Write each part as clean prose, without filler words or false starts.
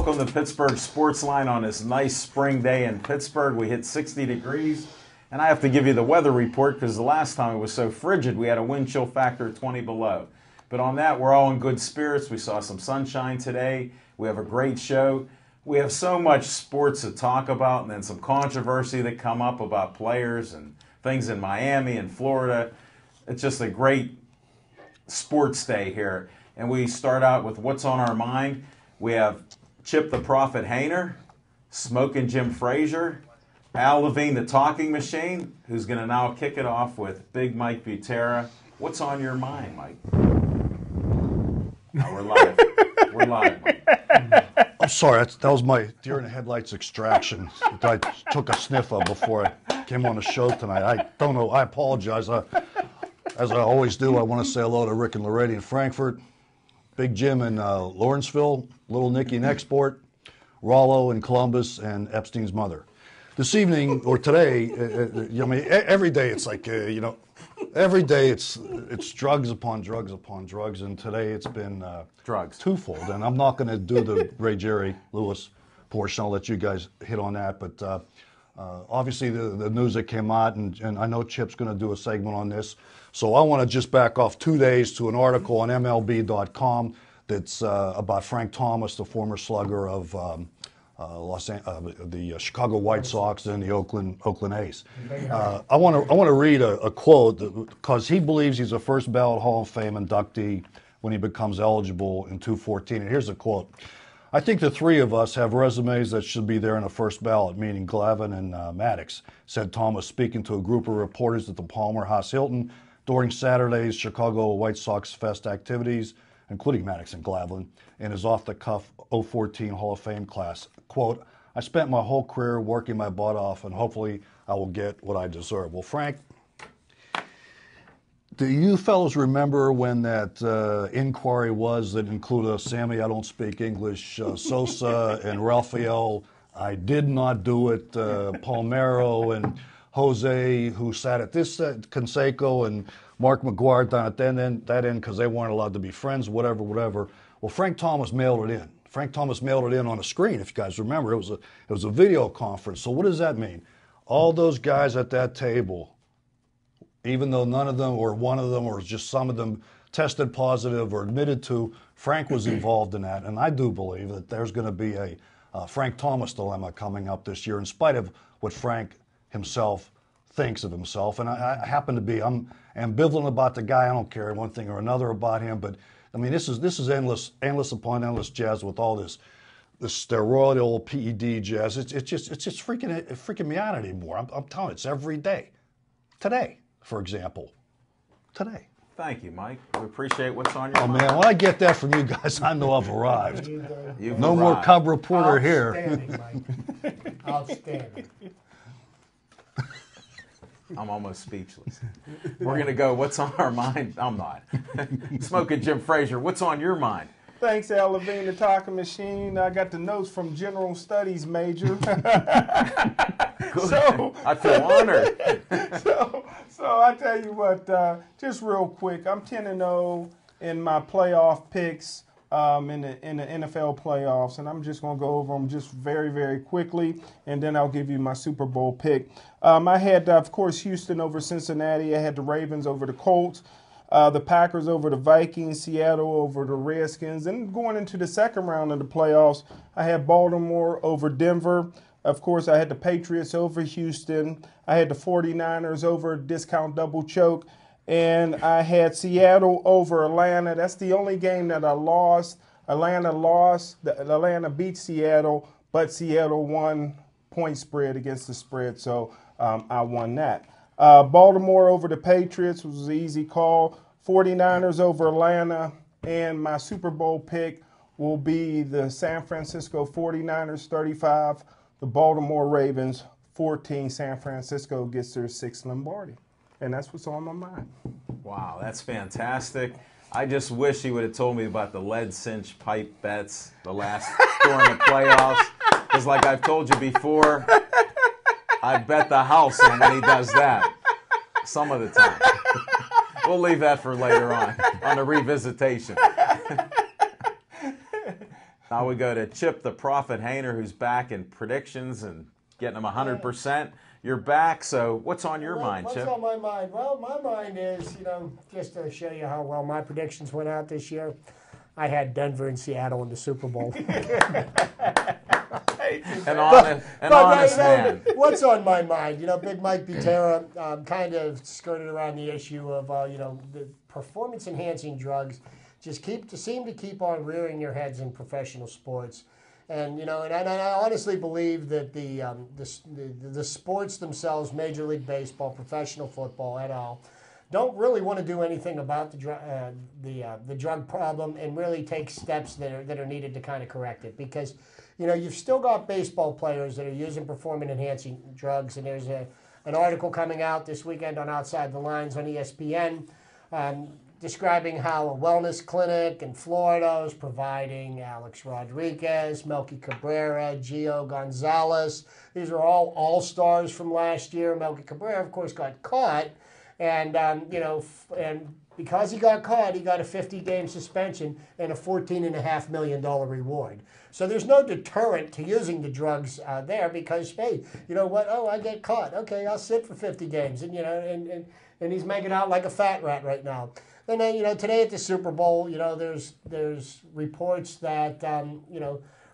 welcome to Pittsburgh Sportsline on this nice spring day in Pittsburgh. We hit 60 degrees, and I have to give you the weather report because the last time it was so frigid we had a wind chill factor of 20 below. But on that, we're all in good spirits. We saw some sunshine today. We have a great show. We have so much sports to talk about, and then some controversy that come up about players and things in Miami and Florida. It's just a great sports day here. And we start out with what's on our mind. We have Chip the Prophet Hainer, Smoking Jim Frazier, Al Levine the Talking Machine, who's going to now kick it off with Big Mike Butera. What's on your mind, Mike? No, we're live. We're live, Mike. I'm sorry, that was my deer in the headlights extraction that I took a sniff of before I came on the show tonight. I don't know, I apologize. As I always do, I want to say hello to Rick and Lorraine in Frankfurt, Big Jim in Lawrenceville, Little Nicky in Export, Rollo in Columbus, and Epstein's mother. This evening, or today, I mean, every day it's like, every day it's drugs upon drugs upon drugs, and today it's been drugs twofold. And I'm not going to do the Ray Jerry Lewis portion. I'll let you guys hit on that. But obviously the news that came out, and I know Chip's going to do a segment on this. So I want to just back off 2 days to an article on MLB.com that's about Frank Thomas, the former slugger of the Chicago White Sox and the Oakland A's. I want to read a quote because he believes he's a first ballot Hall of Fame inductee when he becomes eligible in 2014. And here's a quote. I think the three of us have resumes that should be there in the first ballot, meaning Glavine and Maddox, said Thomas, speaking to a group of reporters at the Palmer House Hilton during Saturday's Chicago White Sox Fest activities, including Maddox and Glavine, in his off-the-cuff 2014 Hall of Fame class. Quote, I spent my whole career working my butt off, and hopefully I will get what I deserve. Well, Frank, do you fellows remember when that inquiry was that included Sammy, I don't speak English, Sosa, and Raphael, I did not do it, Palmero, and Jose, who sat at this Canseco, and Mark McGuire down at that end because they weren't allowed to be friends, whatever. Well, Frank Thomas mailed it in. Frank Thomas mailed it in on a screen, if you guys remember. It was a video conference. So what does that mean? All those guys at that table, even though none of them or one of them or just some of them tested positive or admitted to, Frank was involved in that. And I do believe that there's going to be a Frank Thomas dilemma coming up this year in spite of what Frank himself thinks of himself. And I happen to be, I'm ambivalent about the guy. I don't care one thing or another about him, but I mean, this is endless upon endless jazz with all this steroidal PED jazz. It's just freaking me out anymore. I'm telling you, it's every day. Today, for example. Today. Thank you, Mike. We appreciate what's on your mind. Oh, man, when I get that from you guys, I know I've arrived. You've no arrived. more Cub Reporter here. Outstanding, Mike. Outstanding. I'm almost speechless. We're going to go, what's on our mind? I'm not. Smoking Jim Frazier, what's on your mind? Thanks, Al Levine, the Talking Machine. I got the notes from General Studies major. So I feel honored. so I tell you what, just real quick, I'm 10-0 in my playoff picks in the NFL playoffs, and I'm just going to go over them just very, very quickly, and then I'll give you my Super Bowl pick. I had, of course, Houston over Cincinnati. I had the Ravens over the Colts, the Packers over the Vikings, Seattle over the Redskins. And going into the second round of the playoffs, I had Baltimore over Denver. Of course, I had the Patriots over Houston. I had the 49ers over Discount Double Choke. And I had Seattle over Atlanta. That's the only game that I lost. Atlanta lost. Atlanta beat Seattle, but Seattle won point spread against the spread, so I won that. Baltimore over the Patriots was an easy call. 49ers over Atlanta. And my Super Bowl pick will be the San Francisco 49ers 35, the Baltimore Ravens 14. San Francisco gets their 6th Lombardi. And that's what's on my mind. Wow, that's fantastic. I just wish he would have told me about the lead cinch pipe bets during the playoffs. Because like I've told you before, I bet the house on when he does that some of the time. We'll leave that for later on the revisitation. Now we go to Chip the Prophet Hayner, who's back in predictions and getting them 100%. You're back, so what's on your mind, Chip? What's on my mind? Well, my mind is, just to show you how well my predictions went out this year, I had Denver and Seattle in the Super Bowl. An honest man. What's on my mind? Big Mike Butera kind of skirted around the issue of, the performance-enhancing drugs just seem to keep on rearing their heads in professional sports. And, and I honestly believe that the sports themselves, Major League Baseball, professional football, et al., don't really want to do anything about the drug problem and really take steps that are needed to kind of correct it. Because, you've still got baseball players that are using performance-enhancing drugs, and there's an article coming out this weekend on Outside the Lines on ESPN describing how a wellness clinic in Florida is providing Alex Rodriguez, Melky Cabrera, Gio Gonzalez. These are all all-stars from last year. Melky Cabrera, of course, got caught. And, and because he got caught, he got a 50-game suspension and a $14.5 million reward. So there's no deterrent to using the drugs there because, hey, you know what? Oh, I get caught. Okay, I'll sit for 50 games. And, and he's making out like a fat rat right now. And then, today at the Super Bowl, there's reports that,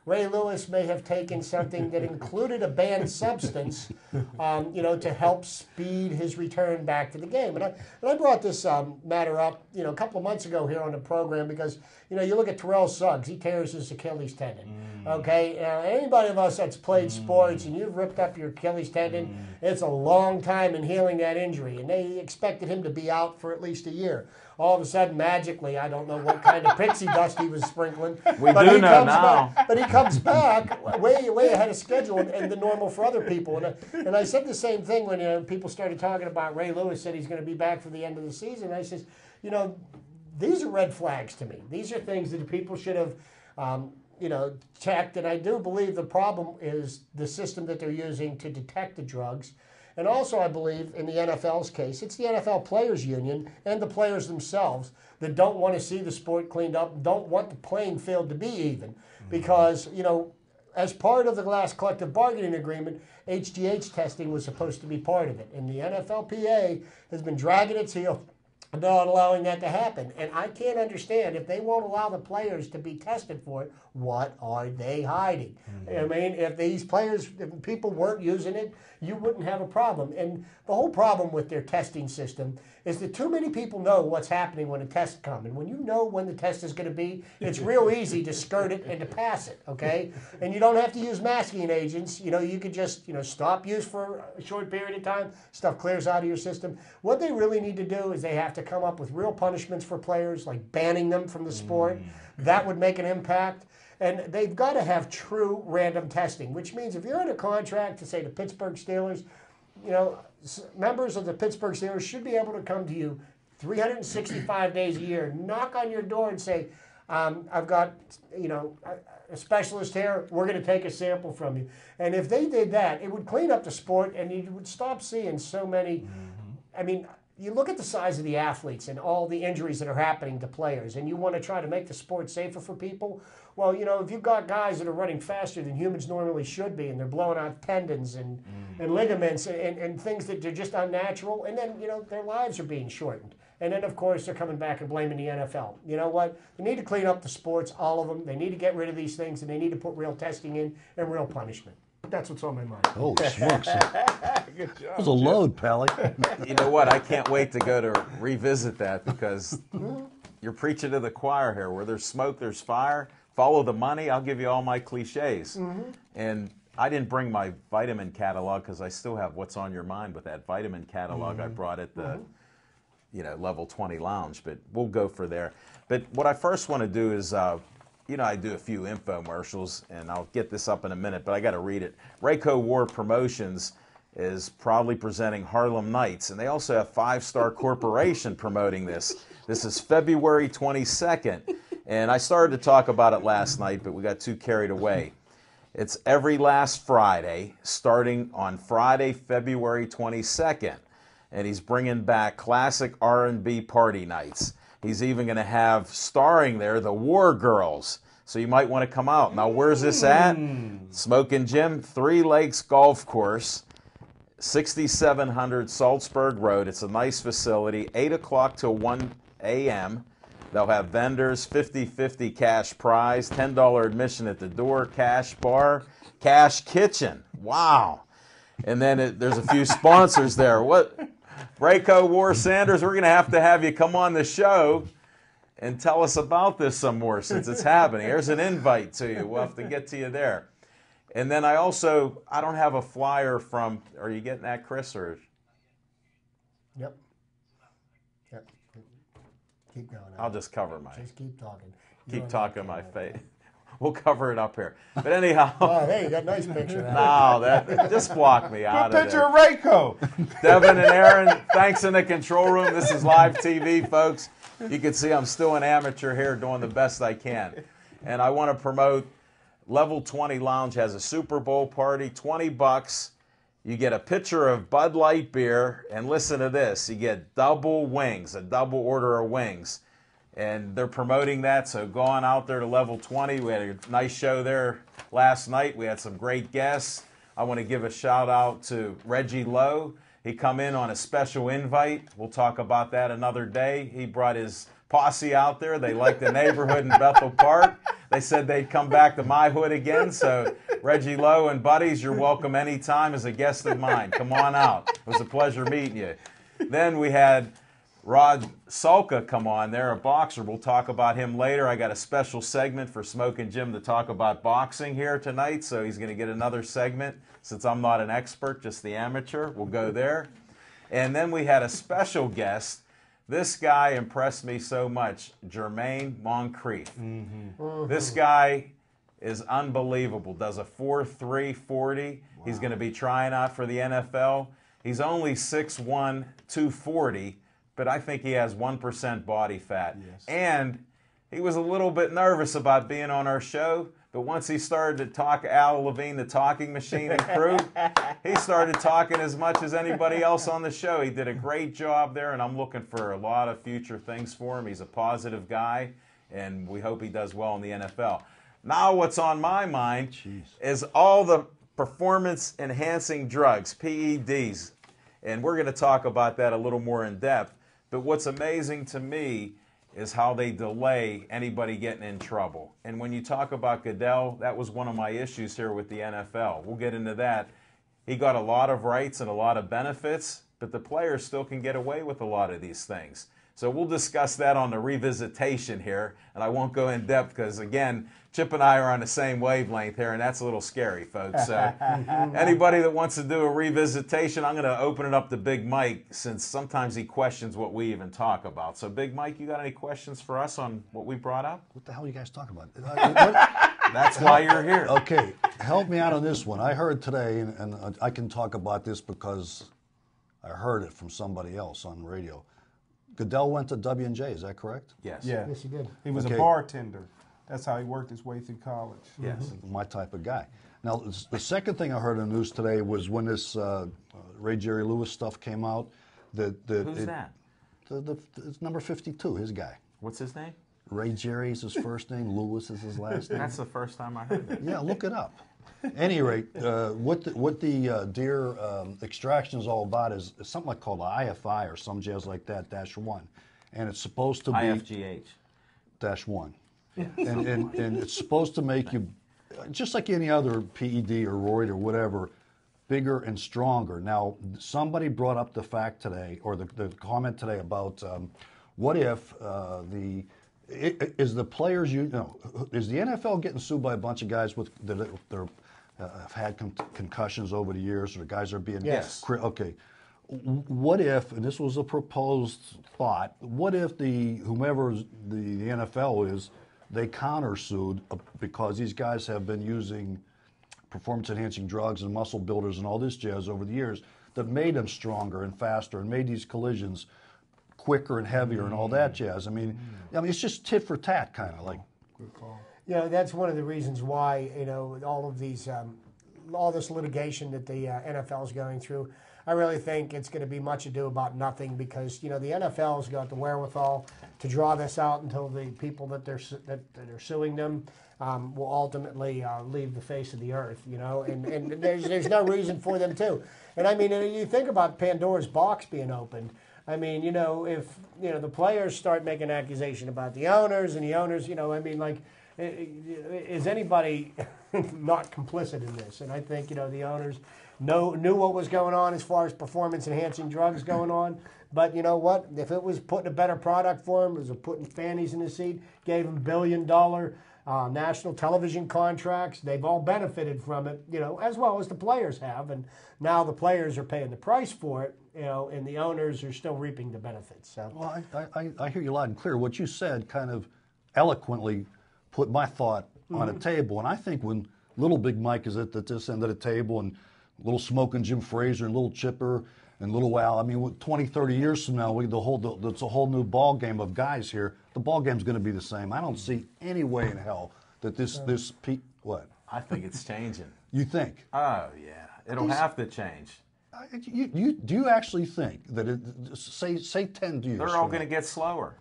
Ray Lewis may have taken something that included a banned substance, to help speed his return back to the game. And I brought this matter up, a couple of months ago here on the program because, you look at Terrell Suggs, he tears his Achilles tendon. Okay, anybody of us that's played sports and you've ripped up your Achilles tendon, it's a long time in healing that injury, and they expected him to be out for at least a year. All of a sudden, magically, I don't know what kind of pixie dust he was sprinkling. We do know now. But he comes back way ahead of schedule and the normal for other people. And I said the same thing when people started talking about Ray Lewis said he's going to be back for the end of the season. I says, these are red flags to me. These are things that people should have, checked. And I do believe the problem is the system that they're using to detect the drugs. And also, I believe, in the NFL's case, it's the NFL Players Union and the players themselves that don't want to see the sport cleaned up, don't want the playing field to be even. Because, as part of the last collective bargaining agreement, HGH testing was supposed to be part of it. And the NFLPA has been dragging its heel not allowing that to happen. And I can't understand, if they won't allow the players to be tested for it, what are they hiding? I mean, if people weren't using it, you wouldn't have a problem. And the whole problem with their testing system is that too many people know what's happening when a test comes. And when you know when the test is going to be, it's real easy to skirt it and to pass it, okay? And you don't have to use masking agents. You could just, stop use for a short period of time. Stuff clears out of your system. What they really need to do is they have to come up with real punishments for players, like banning them from the sport. That would make an impact. And they've got to have true random testing, which means if you're in a contract to, say, the Pittsburgh Steelers, members of the Pittsburgh Steelers should be able to come to you 365 days a year, knock on your door and say, I've got, a specialist here, we're going to take a sample from you. And if they did that, it would clean up the sport and you would stop seeing so many, you look at the size of the athletes and all the injuries that are happening to players, and you want to try to make the sport safer for people. Well, if you've got guys that are running faster than humans normally should be, and they're blowing out tendons and ligaments and things that are just unnatural, and then, their lives are being shortened. And then, of course, they're coming back and blaming the NFL. You know what? They need to clean up the sports, all of them. They need to get rid of these things, and they need to put real testing in and real punishment. That's what's on my mind. Oh, smokes. Good job. That was a load, Pally. You know what? I can't wait to go to revisit that because you're preaching to the choir here. Where there's smoke, there's fire. Follow the money. I'll give you all my cliches. And I didn't bring my vitamin catalog because I still have what's on your mind with that vitamin catalog I brought at the level 20 lounge. But we'll go for there. But what I first want to do is I do a few infomercials, and I'll get this up in a minute, but I got to read it. Rayco War Promotions is proudly presenting Harlem Nights, and they also have Five Star Corporation promoting this. This is February 22nd, and I started to talk about it last night, but we got too carried away. It's every last Friday, starting on Friday, February 22nd, and he's bringing back classic R&B party nights. He's even going to have starring there the War Girls. So you might want to come out. Now, where's this at? Smoking Jim, 3 Lakes Golf Course, 6700 Salzburg Road. It's a nice facility, 8 o'clock till 1 a.m. They'll have vendors, 50-50 cash prize, $10 admission at the door, cash bar, cash kitchen. Wow. And then there's a few sponsors there. What? Rayco War Sanders, we're going to have you come on the show and tell us about this some more since it's happening. There's an invite to you. We'll have to get to you there. And then I don't have a flyer from, are you getting that, Chris? Or? Yep. Keep going. I'll just cover my. Just keep talking. Keep talking my face. We'll cover it up here. But anyhow. Oh, hey, you got a nice picture. No, that just block me out of there. Picture of Rayco. Devin and Aaron, thanks in the control room. This is live TV, folks. You can see I'm still an amateur here doing the best I can. And I want to promote Level 20 Lounge has a Super Bowl party, $20. You get a pitcher of Bud Light beer, and listen to this, you get double wings, a double order of wings. And they're promoting that, so go on out there to Level 20. We had a nice show there last night. We had some great guests. I want to give a shout out to Reggie Lowe. He come in on a special invite. We'll talk about that another day. He brought his posse out there. They liked the neighborhood in Bethel Park. They said they'd come back to my hood again. So Reggie Lowe and buddies, you're welcome anytime as a guest of mine. Come on out. It was a pleasure meeting you. Then we had Rod Sulka come on there, a boxer. We'll talk about him later. I got a special segment for Smoking Jim to talk about boxing here tonight, so he's going to get another segment. Since I'm not an expert, just the amateur, we'll go there. And then we had a special guest. This guy impressed me so much, Jermaine Moncrief. This guy is unbelievable. Does a 4.3 40. Wow. He's going to be trying out for the NFL. He's only 6'1", 240. But I think he has 1% body fat. Yes. And he was a little bit nervous about being on our show, but once he started to talk Al Levine, the talking machine and crew, he started talking as much as anybody else on the show. He did a great job there, and I'm looking for a lot of future things for him. He's a positive guy, and we hope he does well in the NFL. Now what's on my mind is all the performance-enhancing drugs, PEDs, and we're going to talk about that a little more in depth. But what's amazing to me is how they delay anybody getting in trouble. And when you talk about Goodell, that was one of my issues here with the NFL. We'll get into that. He got a lot of rights and a lot of benefits, but the players still can get away with a lot of these things. So we'll discuss that on the revisitation here, and I won't go in depth because, again, Chip and I are on the same wavelength here, and that's a little scary, folks. So anybody that wants to do a revisitation, I'm going to open it up to Big Mike since sometimes he questions what we even talk about. So, Big Mike, you got any questions for us on what we brought up? What the hell are you guys talking about? That's why you're here. Okay, help me out on this one. I heard today, and I can talk about this because I heard it from somebody else on the radio. Goodell went to W&J, is that correct? Yes. Yeah. Yes, he did. He was a bartender. That's how he worked his way through college. Yes. My type of guy. Now, the second thing I heard in the news today was when this Ray Jerry Lewis stuff came out. Who's that? It's number 52, his guy. What's his name? Ray Jerry is his first name. Lewis is his last name. That's the first time I heard that. Yeah, look it up. At any rate, what the deer extraction is all about is something like called the IFI or some jazz like that, -1. And it's supposed to be... IFGH. -1. Yeah. And it's supposed to make you, just like any other PED or roid or whatever, bigger and stronger. Now, somebody brought up the fact today, or the comment today about what if is the players, is the NFL getting sued by a bunch of guys with that have had concussions over the years, or guys are being... Yes. Okay. What if, and this was a proposed thought, what if whomever the NFL is, they countersued because these guys have been using performance-enhancing drugs and muscle builders and all this jazz over the years that made them stronger and faster and made these collisions quicker and heavier and all that jazz. I mean, it's just tit for tat, kind of like. Good call. Yeah, that's one of the reasons why all of these, all this litigation that the NFL is going through. I really think it's going to be much ado about nothing because the NFL has got the wherewithal to draw this out until the people that are suing them will ultimately leave the face of the earth. And there's no reason for them to. And I mean, you think about Pandora's box being opened. I mean, if the players start making accusation about the owners, and the owners, I mean, like, is anybody not complicit in this? And I think the owners knew what was going on as far as performance-enhancing drugs going on. But you know what? If it was putting a better product for them, it was putting fannies in the seat, gave them $billion national television contracts. They've all benefited from it, as well as the players have. And now the players are paying the price for it, and the owners are still reaping the benefits. So, well, I hear you loud and clear. What you said kind of eloquently put my thought on a table. And I think when Little Big Mike is at this end of the table and Little Smoking Jim Fraser and Little Chipper and Little Al, I mean, 20, 30 years from now, it's a whole new ball game of guys here. The ball game's going to be the same. I don't see any way in hell that what? I think it's changing. You think? Oh, yeah. It'll have to change. Do you actually think that say 10 years? They're all going to get slower.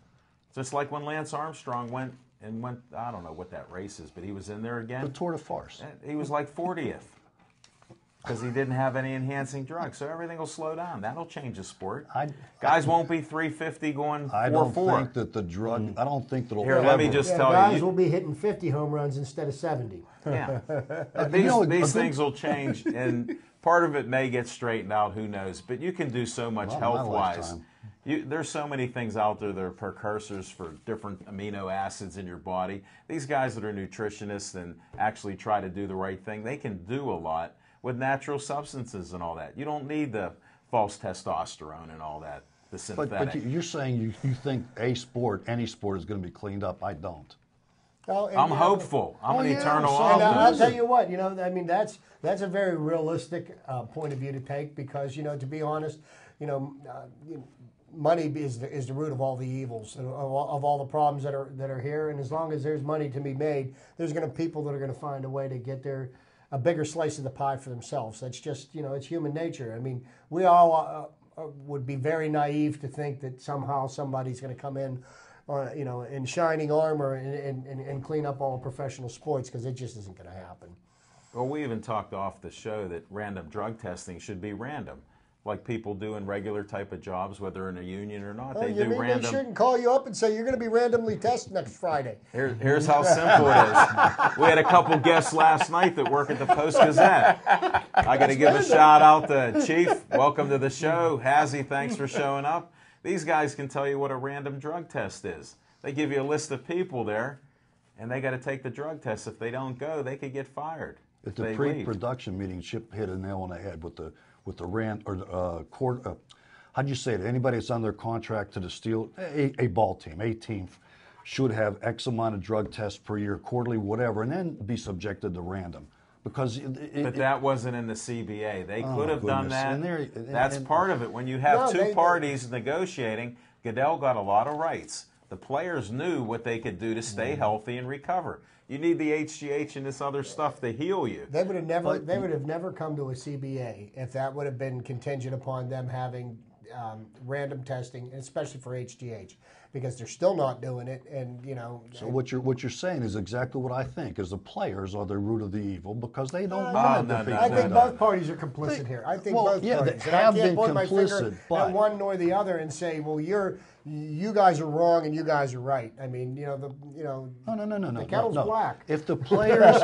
Just like when Lance Armstrong went, I don't know what that race is, but he was in there again. The Tour de Farce. He was like 40th because he didn't have any enhancing drugs. So everything will slow down. That'll change the sport. Guys won't be 350 going 4-4. I don't think that the drug. I don't think that'll. Here, let me just tell you. Guys will be hitting 50 home runs instead of 70. Yeah. These things will change, and part of it may get straightened out. Who knows? But you can do so much health-wise. There's so many things out there that are precursors for different amino acids in your body. These guys that are nutritionists and actually try to do the right thing, they can do a lot with natural substances and all that. You don't need the false testosterone and all that, the synthetic. But you're saying you think any sport is going to be cleaned up. I don't. Well, I'm hopeful. I'm an eternal And optimist. I'll tell you what, I mean, that's a very realistic point of view to take because, to be honest, money is the root of all the evils, of all the problems that are here. And as long as there's money to be made, there's going to be people that are going to find a way to get a bigger slice of the pie for themselves. That's just, it's human nature. I mean, we all would be very naive to think that somehow somebody's going to come in, in shining armor and clean up all professional sports because it just isn't going to happen. Well, we even talked off the show that random drug testing should be random. Like people do in regular type of jobs, whether in a union or not. They do random. They shouldn't call you up and say, you're going to be randomly tested next Friday. Here's how simple it is. We had a couple guests last night that work at the Post-Gazette. I got to give a shout out to Chief. Welcome to the show. Hazzy, thanks for showing up. These guys can tell you what a random drug test is. They give you a list of people there, and they got to take the drug test. If they don't go, they could get fired. At the pre-production meeting, Chip hit a nail on the head with the how'd you say it? Anybody that's under contract to the steel, a ball team, a team should have X amount of drug tests per year, quarterly, whatever, and then be subjected to random. Because but that wasn't in the CBA. They could have done that. That's and part of it. When you have two parties negotiating, Goodell got a lot of rights. The players knew what they could do to stay healthy and recover. You need the HGH and this other stuff to heal you. They would have never. They would have never come to a CBA if that would have been contingent upon them having random testing, especially for HGH, because they're still not doing it. And So what you're saying is exactly what I think. Is the players are the root of the evil because they don't want it to be. I think both parties are complicit here. I think both parties. They have been point my complicit, finger but at one nor the other and say, well, you guys are wrong and you guys are right. I mean, No. The kettle's black. If the players,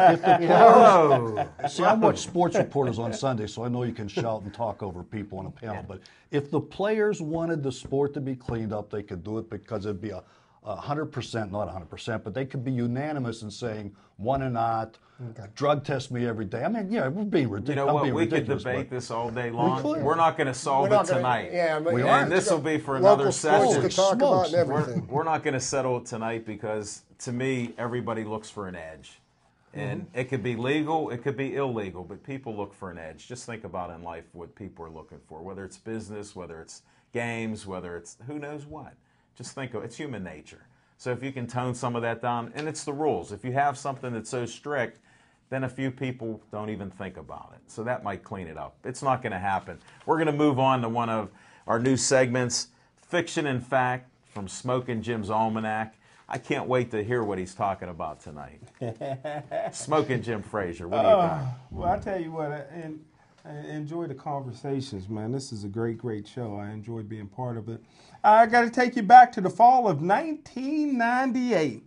see, I watch sports reporters on Sunday, so I know you can shout and talk over people on a panel. But if the players wanted the sport to be cleaned up, they could do it because it'd be 100%, not 100%, but they could be unanimous in saying one or not. Drug test me every day. I mean, we're being ridiculous. You know what? We could debate this all day long. We're not going to solve it tonight. And this will be for another session. We're not going to settle it tonight because, to me, everybody looks for an edge. And it could be legal, it could be illegal, but people look for an edge. Just think about in life what people are looking for, whether it's business, whether it's games, whether it's who knows what. Just think of it's human nature. So if you can tone some of that down, and it's the rules. If you have something that's so strict, then a few people don't even think about it. So that might clean it up. It's not going to happen. We're going to move on to one of our new segments, Fiction and Fact from Smoking Jim's Almanac. I can't wait to hear what he's talking about tonight. Smoking Jim Frazier, what do you got? Well, I tell you what, I enjoy the conversations, man. This is a great, great show. I enjoyed being part of it. I got to take you back to the fall of 1998.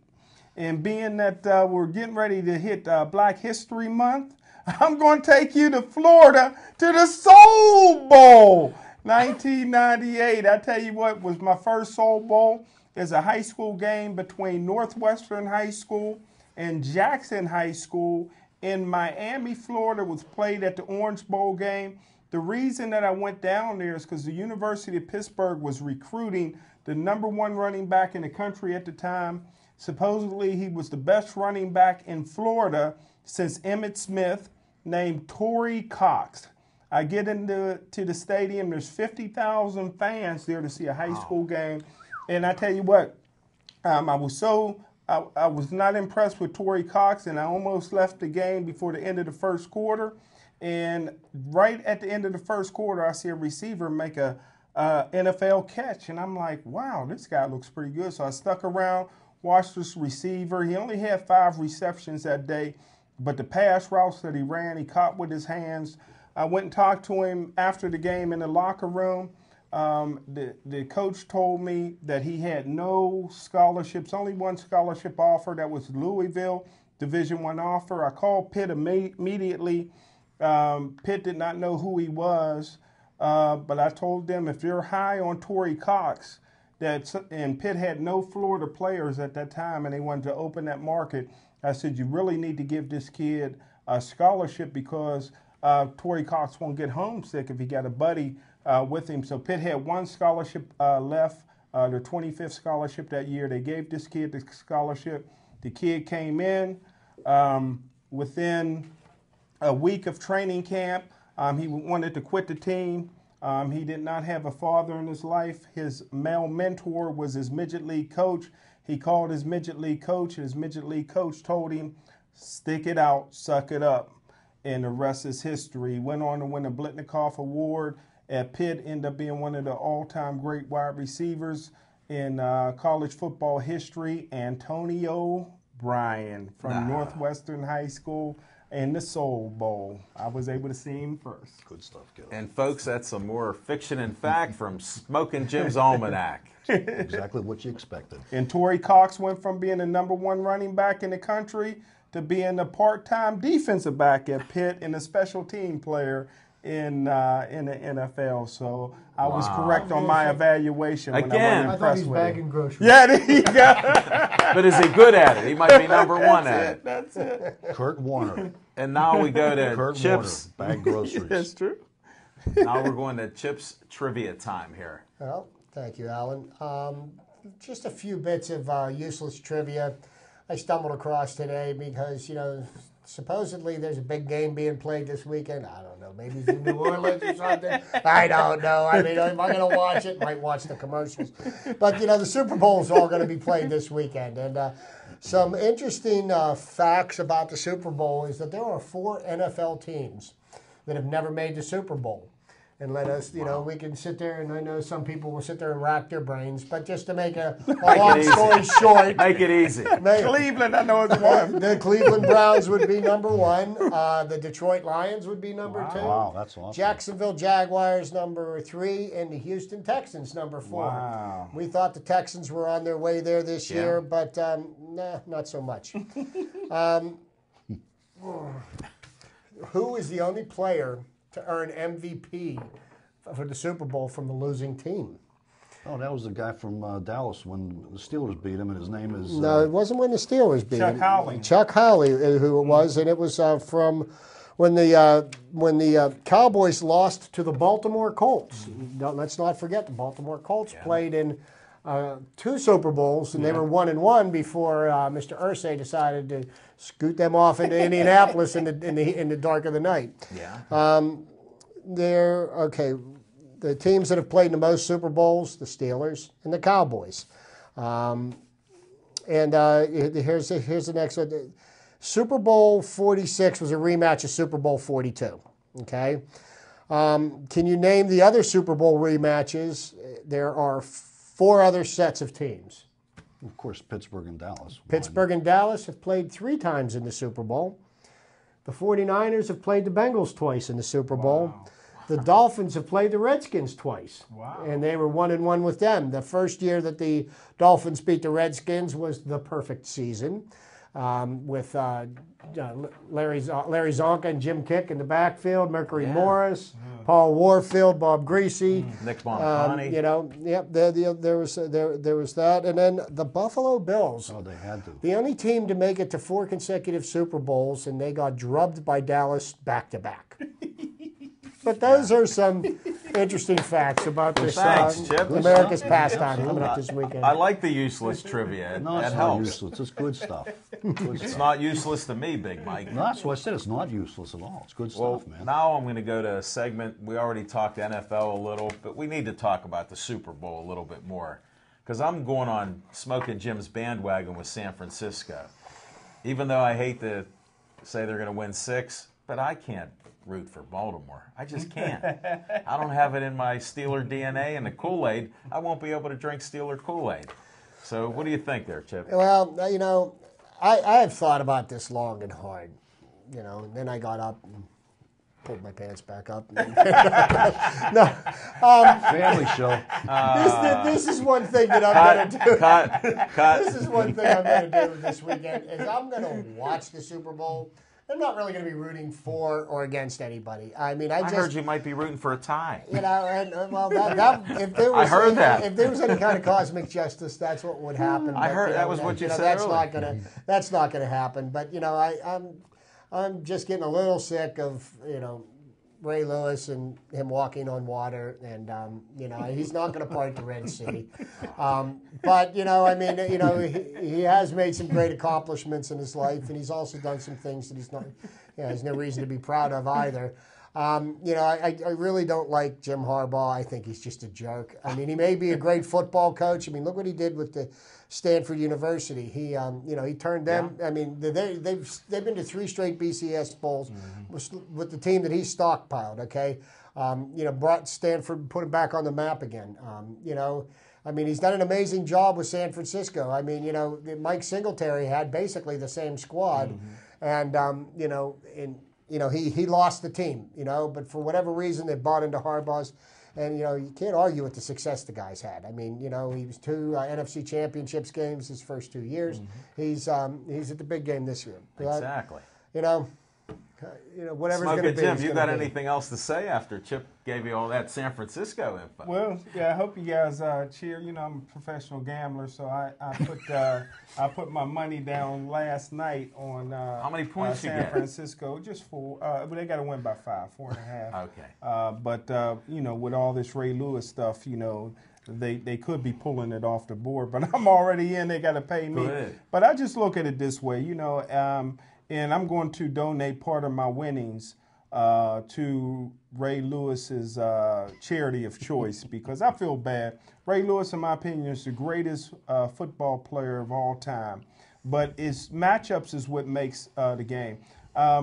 And being that we're getting ready to hit Black History Month, I'm going to take you to Florida to the Soul Bowl. 1998, I tell you what, was my first Soul Bowl. It's a high school game between Northwestern High School and Jackson High School in Miami, Florida. It was played at the Orange Bowl game. The reason that I went down there is because the University of Pittsburgh was recruiting the #1 running back in the country at the time. Supposedly, he was the best running back in Florida since Emmitt Smith, named Torrey Cox. I get into the stadium. There's 50,000 fans there to see a high school game. And I tell you what, I was not impressed with Torrey Cox, and I almost left the game before the end of the first quarter. And right at the end of the first quarter, I see a receiver make a NFL catch, and I'm like, wow, this guy looks pretty good. So I stuck around, watched this receiver. He only had 5 receptions that day, but the pass routes that he ran, he caught with his hands. I went and talked to him after the game in the locker room. The coach told me that he had no scholarships, only one scholarship offer. That was Louisville, Division I offer. I called Pitt immediately. Pitt did not know who he was, but I told them if you're high on Torrey Cox, and Pitt had no Florida players at that time, and they wanted to open that market. I said, you really need to give this kid a scholarship because Torrey Cox won't get homesick if he got a buddy with him. So Pitt had one scholarship left, their 25th scholarship that year. They gave this kid the scholarship. The kid came in within a week of training camp. He wanted to quit the team. He did not have a father in his life. His male mentor was his midget league coach. He called his midget league coach, and his midget league coach told him, stick it out, suck it up. And the rest is history. He went on to win a Blitnikoff Award at Pitt, ended up being one of the all-time great wide receivers in college football history. Antonio Bryan from Northwestern High School in the Soul Bowl. I was able to see him first. Good stuff, Gil. And folks, that's some more fiction and fact from Smoking Jim's Almanac. Exactly what you expected. And Torrey Cox went from being the #1 running back in the country to being a part-time defensive back at Pitt and a special team player in the NFL. So I was correct on my evaluation. Again. I thought he was bagging groceries. Yeah, there you go. But is he good at it? He might be #1 at it. That's it. Kurt Warner. And now we go to Kurt Chips. Warner, bag groceries. That's true. Now we're going to Chips trivia time here. Well, thank you, Alan. Just a few bits of useless trivia I stumbled across today because, supposedly there's a big game being played this weekend. I don't know. Maybe it's in New Orleans or something. I don't know. I mean, am I going to watch it? Might watch the commercials. But, the Super Bowl is all going to be played this weekend. And some interesting facts about the Super Bowl is that there are 4 NFL teams that have never made the Super Bowl. And let us, we can sit there, and I know some people will sit there and rack their brains, but just to make a long story short. Make it easy. Cleveland, I know it's one. The Cleveland Browns would be #1. The Detroit Lions would be #2. Wow, that's awesome. Jacksonville Jaguars #3, and the Houston Texans #4. Wow. We thought the Texans were on their way there this year, but not so much. Who is the only player to earn MVP for the Super Bowl from the losing team? Oh, that was the guy from Dallas when the Steelers beat him, and his name is... No, it wasn't when the Steelers beat him. Chuck Howley. Chuck Howley, who it was, and it was from when the Cowboys lost to the Baltimore Colts. Let's not forget the Baltimore Colts played in 2 Super Bowls, and they were 1-1 before Mr. Irsay decided to scoot them off into Indianapolis in the dark of the night. Yeah. The teams that have played in the most Super Bowls, the Steelers and the Cowboys. Here's the next one. Super Bowl 46 was a rematch of Super Bowl 42. Okay. Can you name the other Super Bowl rematches? There are 4 other sets of teams. Of course, Pittsburgh and Dallas. Pittsburgh and Dallas have played 3 times in the Super Bowl. The 49ers have played the Bengals twice in the Super Bowl. Wow. The Dolphins have played the Redskins twice. Wow. And they were 1-1 with them. The first year that the Dolphins beat the Redskins was the perfect season. With Larry Zonka and Jim Kick in the backfield, Mercury Morris, Paul Warfield, Bob Greasy, Nick Bonacani. There was that, and then the Buffalo Bills. Oh, they had to. The only team to make it to 4 consecutive Super Bowls, and they got drubbed by Dallas back to back. But those are some interesting facts about this Thanks, Chip. America's pastime coming up this weekend. I like the useless trivia. No, That it's not helps. useless. It's good stuff. Good It's stuff. not useless to me, Big Mike. No, that's what I said. It's not useless at all. It's good Well, stuff, man. now I'm going to go to a segment. We already talked NFL a little, but we need to talk about the Super Bowl a little bit more. Because I'm going on Smoking Jim's bandwagon with San Francisco. Even though I hate to say they're going to win 6, but I can't root for Baltimore. I just can't. I don't have it in my Steeler DNA, and the Kool-Aid, I won't be able to drink Steeler Kool-Aid. So what do you think there, Chip? Well, I have thought about this long and hard, and then I got up and pulled my pants back up. Family show. This is one thing that I'm going to do. Cut. This is one thing I'm going to do this weekend is I'm going to watch the Super Bowl. I'm not really going to be rooting for or against anybody. I mean, I I just heard you might be rooting for a tie. and well, if there was I heard that. if there was any kind of cosmic justice, that's what would happen. I But, heard that was what you said That's earlier. that's not gonna happen. But I'm just getting a little sick of Ray Lewis and him walking on water, and he's not going to part the Red Sea. But he has made some great accomplishments in his life, and he's also done some things that he's not, has no reason to be proud of either. I really don't like Jim Harbaugh. I think he's just a jerk. I mean, he may be a great football coach. I mean, look what he did with the Stanford University. He turned them. I mean, they've been to 3 straight BCS bowls with the team that he stockpiled. Okay, brought Stanford, put him back on the map again. I mean, he's done an amazing job with San Francisco. I mean, Mike Singletary had basically the same squad, and he lost the team. But for whatever reason, they bought into Harbaugh's. And, you can't argue with the success the guy's had. I mean, he was 2 NFC championships games his first 2 years. He's at the big game this year. But, Exactly. whatever's going to Smoking be. Jim, it's you gonna got be. anything else to say after Chip gave you all that San Francisco info? Well, yeah, I hope you guys cheer. I'm a professional gambler, so I put my money down last night on How many points you San get? Francisco, just 4. But they got to win by 5, 4.5. Okay. But with all this Ray Lewis stuff, they could be pulling it off the board. But I'm already in. They got to pay me. Good. But I just look at it this way, and I'm going to donate part of my winnings to Ray Lewis's charity of choice because I feel bad. Ray Lewis, in my opinion, is the greatest football player of all time. But his matchups is what makes the game.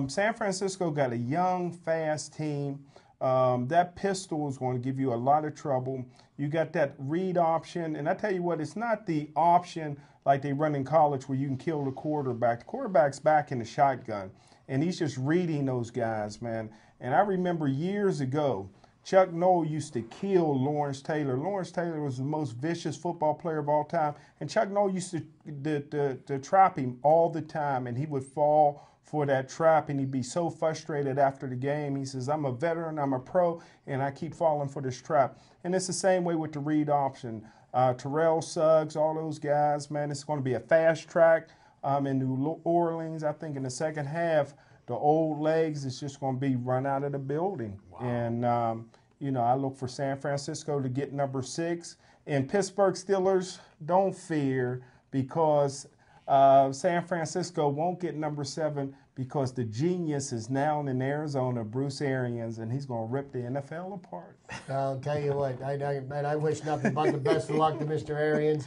San Francisco got a young, fast team. That pistol is going to give you a lot of trouble. You got that read option. And I tell you what, it's not the option like they run in college where you can kill the quarterback. The quarterback's back in the shotgun. And he's just reading those guys, man. And I remember years ago, Chuck Noll used to kill Lawrence Taylor. Lawrence Taylor was the most vicious football player of all time. And Chuck Noll used to trap him all the time. And he would fall for that trap, and he'd be so frustrated after the game. He says, I'm a veteran, I'm a pro, and I keep falling for this trap. And it's the same way with the read option. Terrell Suggs, all those guys, man, it's going to be a fast track in New Orleans. I think in the second half, the old legs is just going to be run out of the building. Wow. And, I look for San Francisco to get number 6. And Pittsburgh Steelers, don't fear, because San Francisco won't get number 7 because the genius is now in Arizona, Bruce Arians, and he's going to rip the NFL apart. I'll tell you what, I wish nothing but the best of luck to Mr. Arians.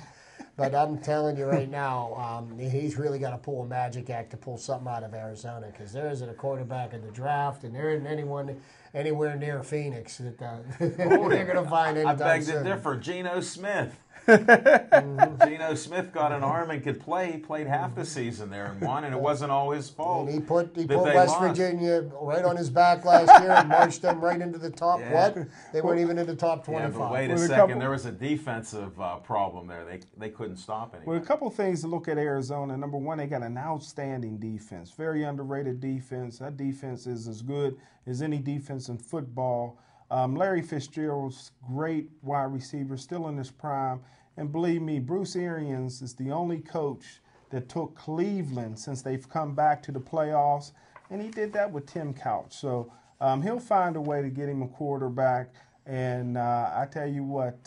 But I'm telling you right now, he's really got to pull a magic act to pull something out of Arizona, because there isn't a quarterback in the draft, and there isn't anyone anywhere near Phoenix that they're going to find anytime I beg to soon. differ. Geno Smith. Geno Smith got an arm and could play. He played half the season there and won, and it wasn't all his fault. And he put that West they lost. Virginia right on his back last year and marched them right into the top. Yeah. What? They weren't even in the top Yeah, 25. but wait a With a second. couple- There was a defensive problem there. They couldn't stop Well, anyone. a couple things to look at Arizona. Number one, they got an outstanding defense, very underrated defense. That defense is as good as any defense in football. Larry Fitzgerald's great wide receiver, still in his prime. And believe me, Bruce Arians is the only coach that took Cleveland since they've come back to the playoffs, and he did that with Tim Couch. So he'll find a way to get him a quarterback. And I tell you what,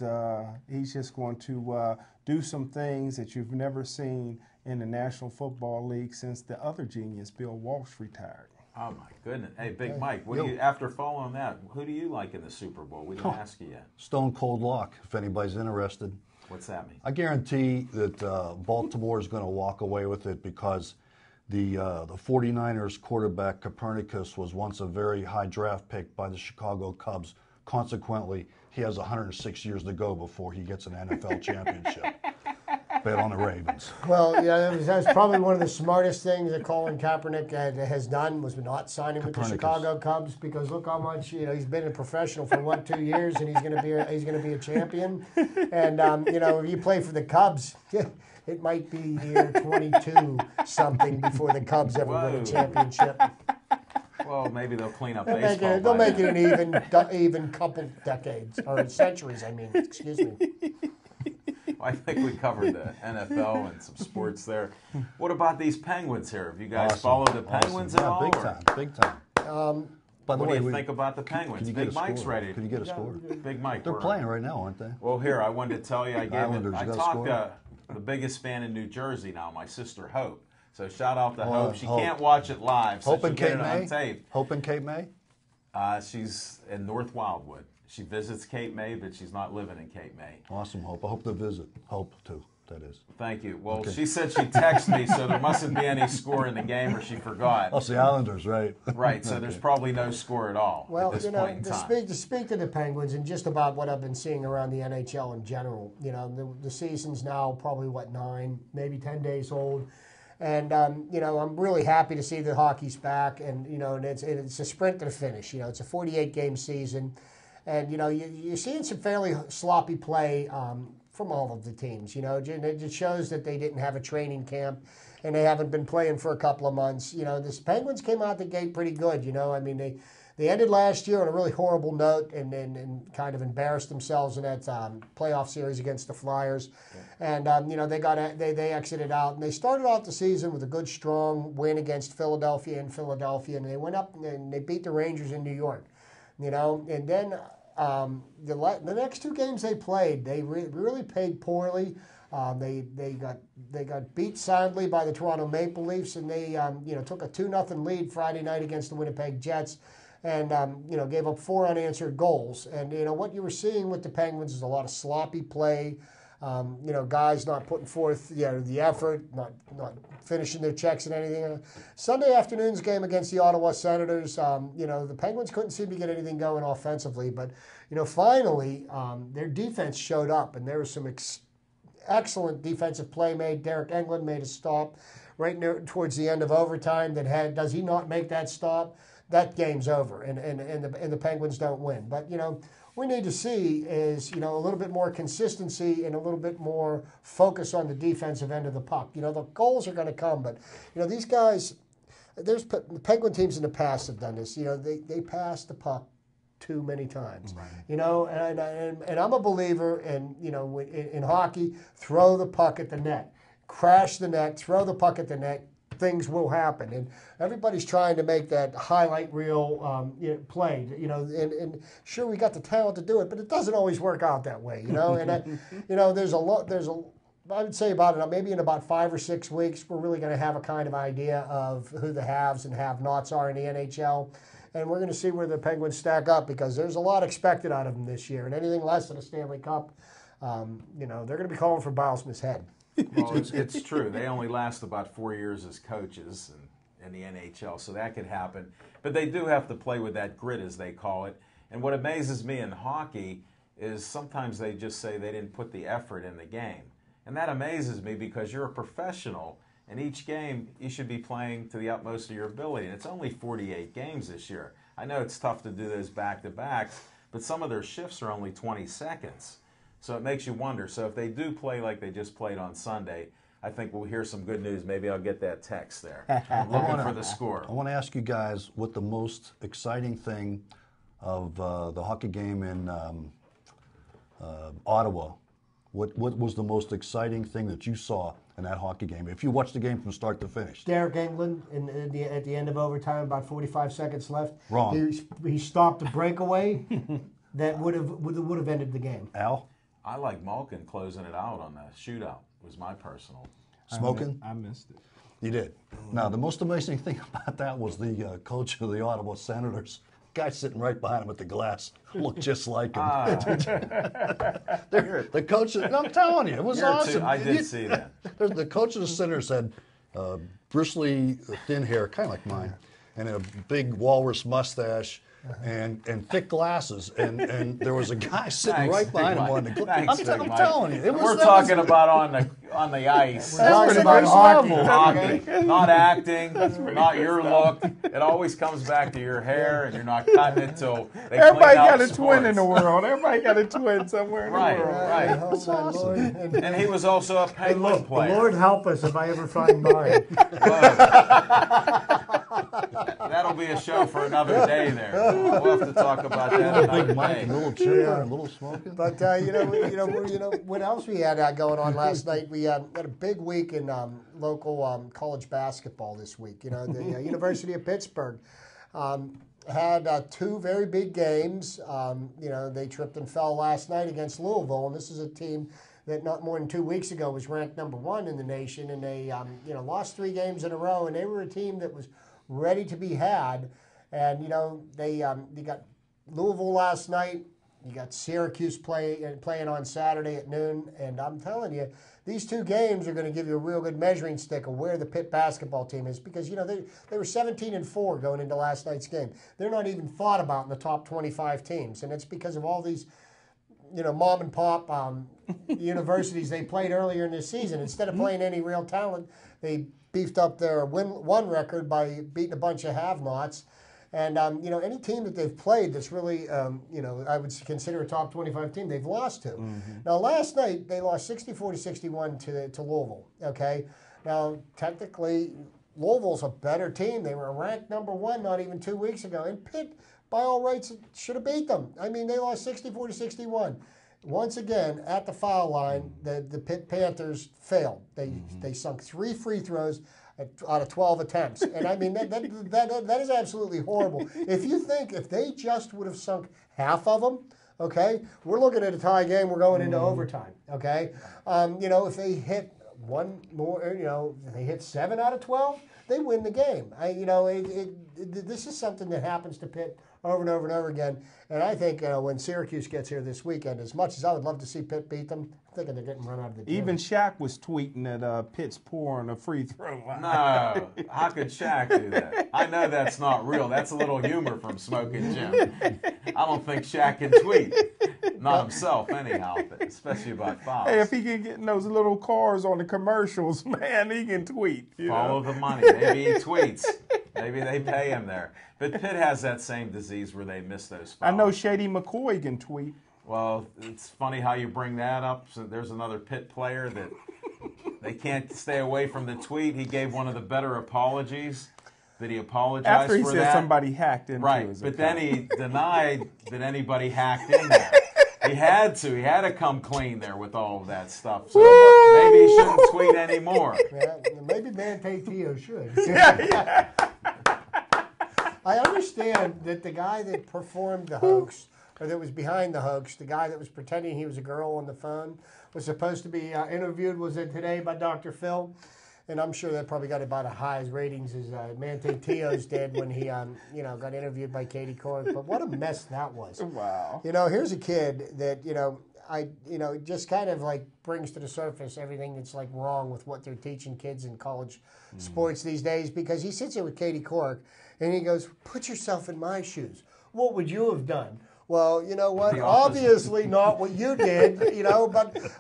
he's just going to do some things that you've never seen in the National Football League since the other genius, Bill Walsh, retired. Oh my goodness! Hey, Big Mike, what do you? After following that, who do you like in the Super Bowl? We didn't ask you yet. Stone Cold Lock, if anybody's interested. What's that mean? I guarantee that Baltimore is going to walk away with it because the 49ers quarterback Copernicus was once a very high draft pick by the Chicago Cubs. Consequently, he has 106 years to go before he gets an NFL championship. Bet on the Ravens. Well, yeah, that's probably one of the smartest things that Colin Kaepernick has done was not signing with the Copernicus. Chicago Cubs, because look how much he's been a professional for 2 years, and he's going to be a champion. And if you play for the Cubs, it might be year 22 something before the Cubs ever win Whoa. a championship. Well, maybe they'll clean up They'll baseball. they'll by make then. it an even couple decades or centuries. I mean, excuse me. I think we covered the NFL and some sports there. What about these Penguins here? Have you guys Awesome. followed the Penguins Awesome. at all? Big or- time, big time. By the What way, do you think about the Penguins? can you get Big a Mike's score? ready. Can you get a score? Big Mike. They're we're- playing right now, aren't they? Well, here, I wanted to tell you, I Islanders, I you got a talked score? to the biggest fan in New Jersey now, my sister Hope. So shout out to Hope. She Hope. can't watch it live, so Hope she'll and get Cape it on May. tape. Hope and Cape May. She's in North Wildwood. She visits Cape May, but she's not living in Cape May. Awesome, Hope. I hope to visit. Hope too. That is. Thank you. Well, Okay. she said she texted me, so there mustn't be any score in the game, or she forgot. Oh, it's the Islanders, right? Right, so there's probably no score at all Well, at this point in time. to speak to the Penguins and just about what I've been seeing around the NHL in general, the season's now probably, 9, maybe 10 days old. And, I'm really happy to see the hockey's back. And, and it's a sprint to the finish. It's a 48-game season. And, you're seeing some fairly sloppy play from all of the teams. It shows that they didn't have a training camp and they haven't been playing for a couple of months. This Penguins came out the gate pretty good. They ended last year on a really horrible note and kind of embarrassed themselves in that playoff series against the Flyers. And, they exited out. And they started off the season with a good, strong win against Philadelphia in Philadelphia. And they went up and they beat the Rangers in New York. And then the next 2 games they played, they really played poorly. They got beat soundly by the Toronto Maple Leafs, and they took a 2-0 lead Friday night against the Winnipeg Jets, and gave up 4 unanswered goals. And what you were seeing with the Penguins is a lot of sloppy play. Guys not putting forth the effort, not finishing their checks and anything. Sunday afternoon's game against the Ottawa Senators, the Penguins couldn't seem to get anything going offensively, but finally their defense showed up, and there was some excellent defensive play made. Derek Englund made a stop right near towards the end of overtime. Does he not make that stop? That game's over, and the Penguins don't win. But we need to see is a little bit more consistency and a little bit more focus on the defensive end of the puck. The goals are going to come, but these guys, the Penguin teams in the past have done this. They pass the puck too many times. Right. And I'm a believer in hockey. Throw the puck at the net, crash the net, throw the puck at the net. Things will happen, and everybody's trying to make that highlight reel play. And sure, we got the talent to do it, but it doesn't always work out that way. And there's a lot. I would say maybe in about 5 or 6 weeks, we're really going to have a kind of idea of who the haves and have-nots are in the NHL, and we're going to see where the Penguins stack up, because there's a lot expected out of them this year, and anything less than a Stanley Cup, they're going to be calling for Bilesmith's head. Well, it's true. They only last about 4 years as coaches in the NHL, so that could happen. But they do have to play with that grit, as they call it. And what amazes me in hockey is sometimes they just say they didn't put the effort in the game. And that amazes me because you're a professional, and each game you should be playing to the utmost of your ability. And it's only 48 games this year. I know it's tough to do those back-to-backs, but some of their shifts are only 20 seconds. So it makes you wonder. So if they do play like they just played on Sunday, I think we'll hear some good news. Maybe I'll get that text there. I'm looking for the score. I want to ask you guys what the most exciting thing of the hockey game in Ottawa. What was the most exciting thing that you saw in that hockey game? If you watched the game from start to finish. Derek England at the end of overtime, about 45 seconds left. Wrong. He stopped a breakaway that would have ended the game. Al? I like Malkin closing it out on the shootout. Was my personal. Smoking? I missed it. You did. Now, the most amazing thing about that was the coach of the Ottawa Senators. Guy sitting right behind him at the glass looked just like him. The coach, I'm telling you, it was awesome. I did see that. The coach of the Senators had bristly, thin hair, kind of like mine, and a big walrus mustache. And thick glasses, and there was a guy sitting right behind him on the glass. I'm telling you, we're talking about on the ice. We're talking about hockey, not acting, not your look. It always comes back to your hair, and you're not cutting it till they Everybody clean out got a sports. twin in the world. Everybody got a twin somewhere in the world. Right. Oh, my Lord. And he was also a Penguin player. Lord help us if I ever find mine. That'll be a show for another day there. We'll have to talk about that another Big Mike, day. a little chipper, a little smoking. But what else we had going on last night? We had a big week in local college basketball this week. The University of Pittsburgh had two very big games. They tripped and fell last night against Louisville, and this is a team that not more than 2 weeks ago was ranked #1 in the nation, and they lost 3 games in a row, and they were a team that was ready to be had. And they got Louisville last night. You got Syracuse playing on Saturday at noon, and I'm telling you, these 2 games are going to give you a real good measuring stick of where the Pitt basketball team is, because they were 17-4 going into last night's game. They're not even thought about in the top 25 teams, and it's because of all these mom and pop universities they played earlier in this season. Instead of playing any real talent, they beefed up their win record by beating a bunch of have-nots. And, any team that they've played that's really, I would consider a top 25 team, they've lost to. Mm-hmm. Now, last night, they lost 64-61 to Louisville, okay? Now, technically, Louisville's a better team. They were ranked #1 not even 2 weeks ago. And Pitt, by all rights, should have beat them. I mean, they lost 64-61. Once again, at the foul line, the Pitt Panthers failed. They sunk 3 free throws out of 12 attempts. And I mean, that is absolutely horrible. If they just would have sunk half of them, okay, we're looking at a tie game, we're going into overtime, okay? If they hit one more, if they hit 7 out of 12, they win the game. This is something that happens to Pitt over and over and over again. And I think when Syracuse gets here this weekend, as much as I would love to see Pitt beat them, I'm thinking they're getting run out of the gym. Even Shaq was tweeting that Pitt's poor on a free throw line. No, how could Shaq do that? I know that's not real. That's a little humor from Smoking Jim. I don't think Shaq can tweet. Not himself, anyhow, especially about fouls. Hey, if he can get in those little cars on the commercials, man, he can tweet. Follow the money. Maybe he tweets. Maybe they pay him there. But Pitt has that same disease where they miss those fouls. I know Shady McCoy can tweet. Well, it's funny how you bring that up. So there's another Pitt player that they can't stay away from the tweet. He gave one of the better apologies. Did he apologize after he for said that? Somebody hacked into his but account. then he denied that anybody hacked in there. He had to come clean there with all of that stuff. So maybe he shouldn't tweet anymore. Yeah, maybe Manti Te'o should. Yeah. I understand that the guy that performed the hoax, or that was behind the hoax, the guy that was pretending he was a girl on the phone, was supposed to be interviewed, was it today, by Dr. Phil? And I'm sure that probably got about as high as ratings as Manti Te'o's did when he, got interviewed by Katie Couric. But what a mess that was. Wow. Here's a kid that, it just kind of like brings to the surface everything that's like wrong with what they're teaching kids in college sports these days. Because he sits there with Katie Couric and he goes, "Put yourself in my shoes. What would you have done?" Well, you know what? Obviously not what you did, but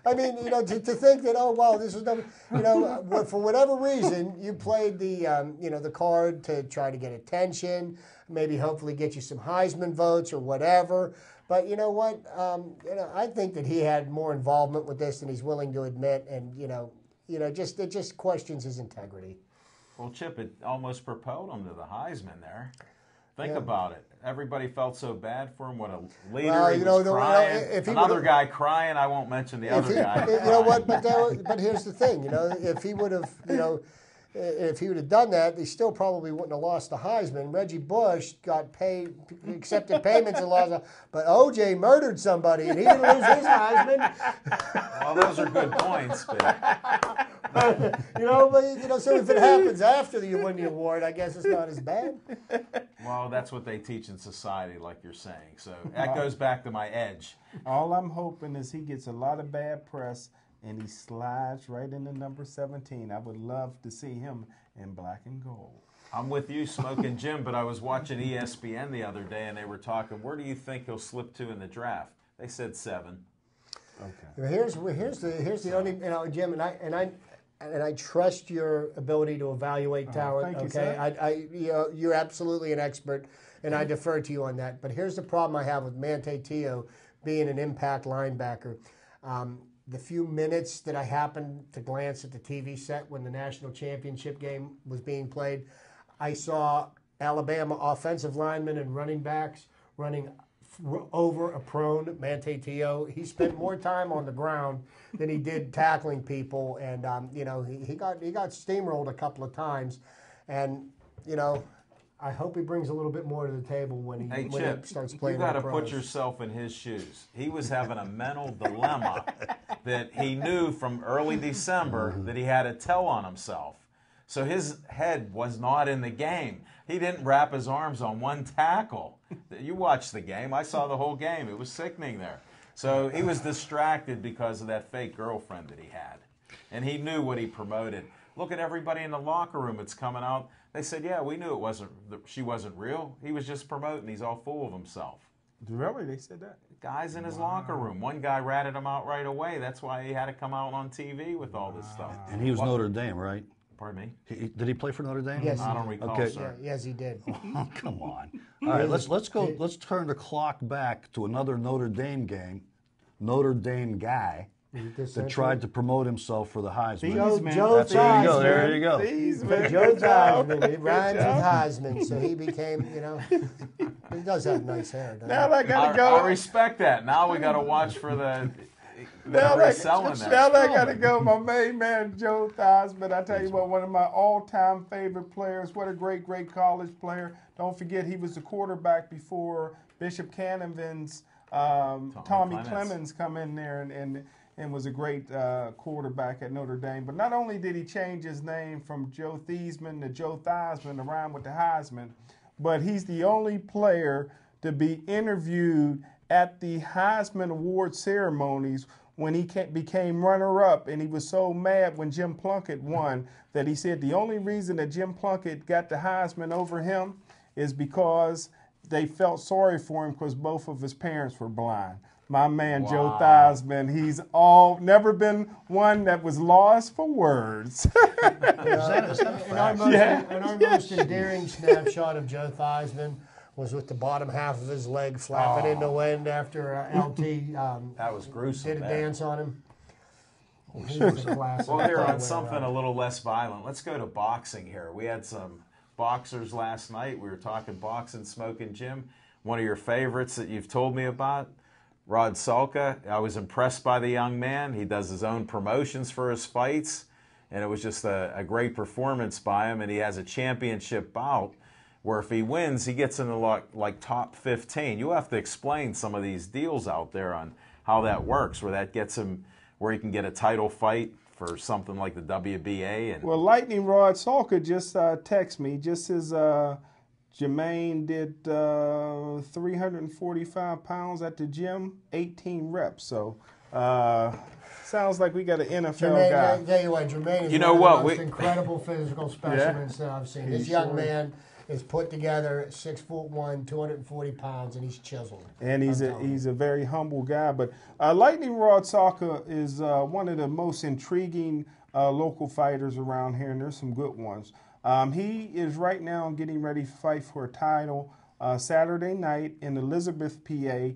I mean, to think that, oh, wow, this is, for whatever reason, you played the card to try to get attention, maybe hopefully get you some Heisman votes or whatever. But you know what? I think that he had more involvement with this than he's willing to admit, and it just questions his integrity. Well, Chip, it almost propelled him to the Heisman there. Think about it. Everybody felt so bad for him. What a leader. Well, he was crying. if he Another guy crying. I won't mention the other guy. You know what? But here's the thing. If he would have, if he would have done that, he still probably wouldn't have lost the Heisman. Reggie Bush got paid, accepted payments and lost. But O.J. murdered somebody, and he didn't lose his Heisman. Well, those are good points, but so if it happens after you win the award, I guess it's not as bad. Well, that's what they teach in society, like you're saying. So that goes back to my edge. All I'm hoping is he gets a lot of bad press and he slides right into number 17. I would love to see him in black and gold. I'm with you, Smoking Jim, but I was watching ESPN the other day and they were talking, where do you think he'll slip to in the draft? They said 7. Okay. Here's the only, Jim, and I trust your ability to evaluate talent. Thank you, okay, sir. You're absolutely an expert, and I defer to you on that. But here's the problem I have with Manti Te'o being an impact linebacker. The few minutes that I happened to glance at the TV set when the national championship game was being played, I saw Alabama offensive linemen and running backs running over a prone Manti Te'o. He spent more time on the ground than he did tackling people, and he got steamrolled a couple of times, and I hope he brings a little bit more to the table when he starts playing. You got to pros. put yourself in his shoes. He was having a mental dilemma that he knew from early December that he had to tell on himself. So his head was not in the game. He didn't wrap his arms on one tackle. You watched the game. I saw the whole game. It was sickening there. So he was distracted because of that fake girlfriend that he had. And he knew what he promoted. Look at everybody in the locker room. It's coming out. They said, yeah, we knew she wasn't real. He was just promoting. He's all full of himself. Really? They said that? Guys in his locker room. One guy ratted him out right away. That's why he had to come out on TV with all this stuff. And he was Notre Dame, right? Pardon me? Did he play for Notre Dame? Yes, I don't recall, Okay. sir. Yes, he did. Oh, come on. All right, let's go. Let's turn the clock back to another Notre Dame game. Notre Dame guy that tried to promote himself for the Heisman. Joe Theismann. There you go. Joe Theismann. He rhymes with Heisman, so he became, he does have nice hair, doesn't Now I gotta go. I respect that. Now we got to watch for the Now selling that. I gotta go. My main man, Joe Theismann. I tell you what, one of my all-time favorite players. What a great college player. Don't forget, he was the quarterback before Bishop Cannon's Tommy Clemens come in there and was a great quarterback at Notre Dame. But not only did he change his name from Joe Theismann to Joe Theismann to rhyme with the Heisman, but he's the only player to be interviewed at the Heisman Award ceremonies when he became runner-up, and he was so mad when Jim Plunkett won that he said the only reason that Jim Plunkett got the Heisman over him is because they felt sorry for him because both of his parents were blind. My man, Joe Theismann, he's never been one that was lost for words. Our most endearing snapshot of Joe Theismann was with the bottom half of his leg flapping in the wind after LT That was gruesome. did a dance on him. He was a classic. Well, here on something a little less violent, let's go to boxing here. We had some boxers last night. We were talking boxing, Smoking Jim. One of your favorites that you've told me about, Rod Salka. I was impressed by the young man. He does his own promotions for his fights, and it was just a great performance by him, and he has a championship bout where if he wins, he gets into like top 15. You have to explain some of these deals out there on how that works, where that gets him, where he can get a title fight for something like the WBA. Well, Lightning Rod Salka just texted me, just as Jermaine did 345 pounds at the gym, 18 reps. So Sounds like we got an NFL Jermaine, guy. I tell you what, Jermaine is You know one of what, the most we- incredible physical specimens that I've seen. This He young sure man is put together, 6'1", 240 pounds, and he's chiseled. And he's I'm telling he's a very humble guy. But Lightning Rod Saka is one of the most intriguing local fighters around here, and there's some good ones. He is right now getting ready to fight for a title Saturday night in Elizabeth, PA,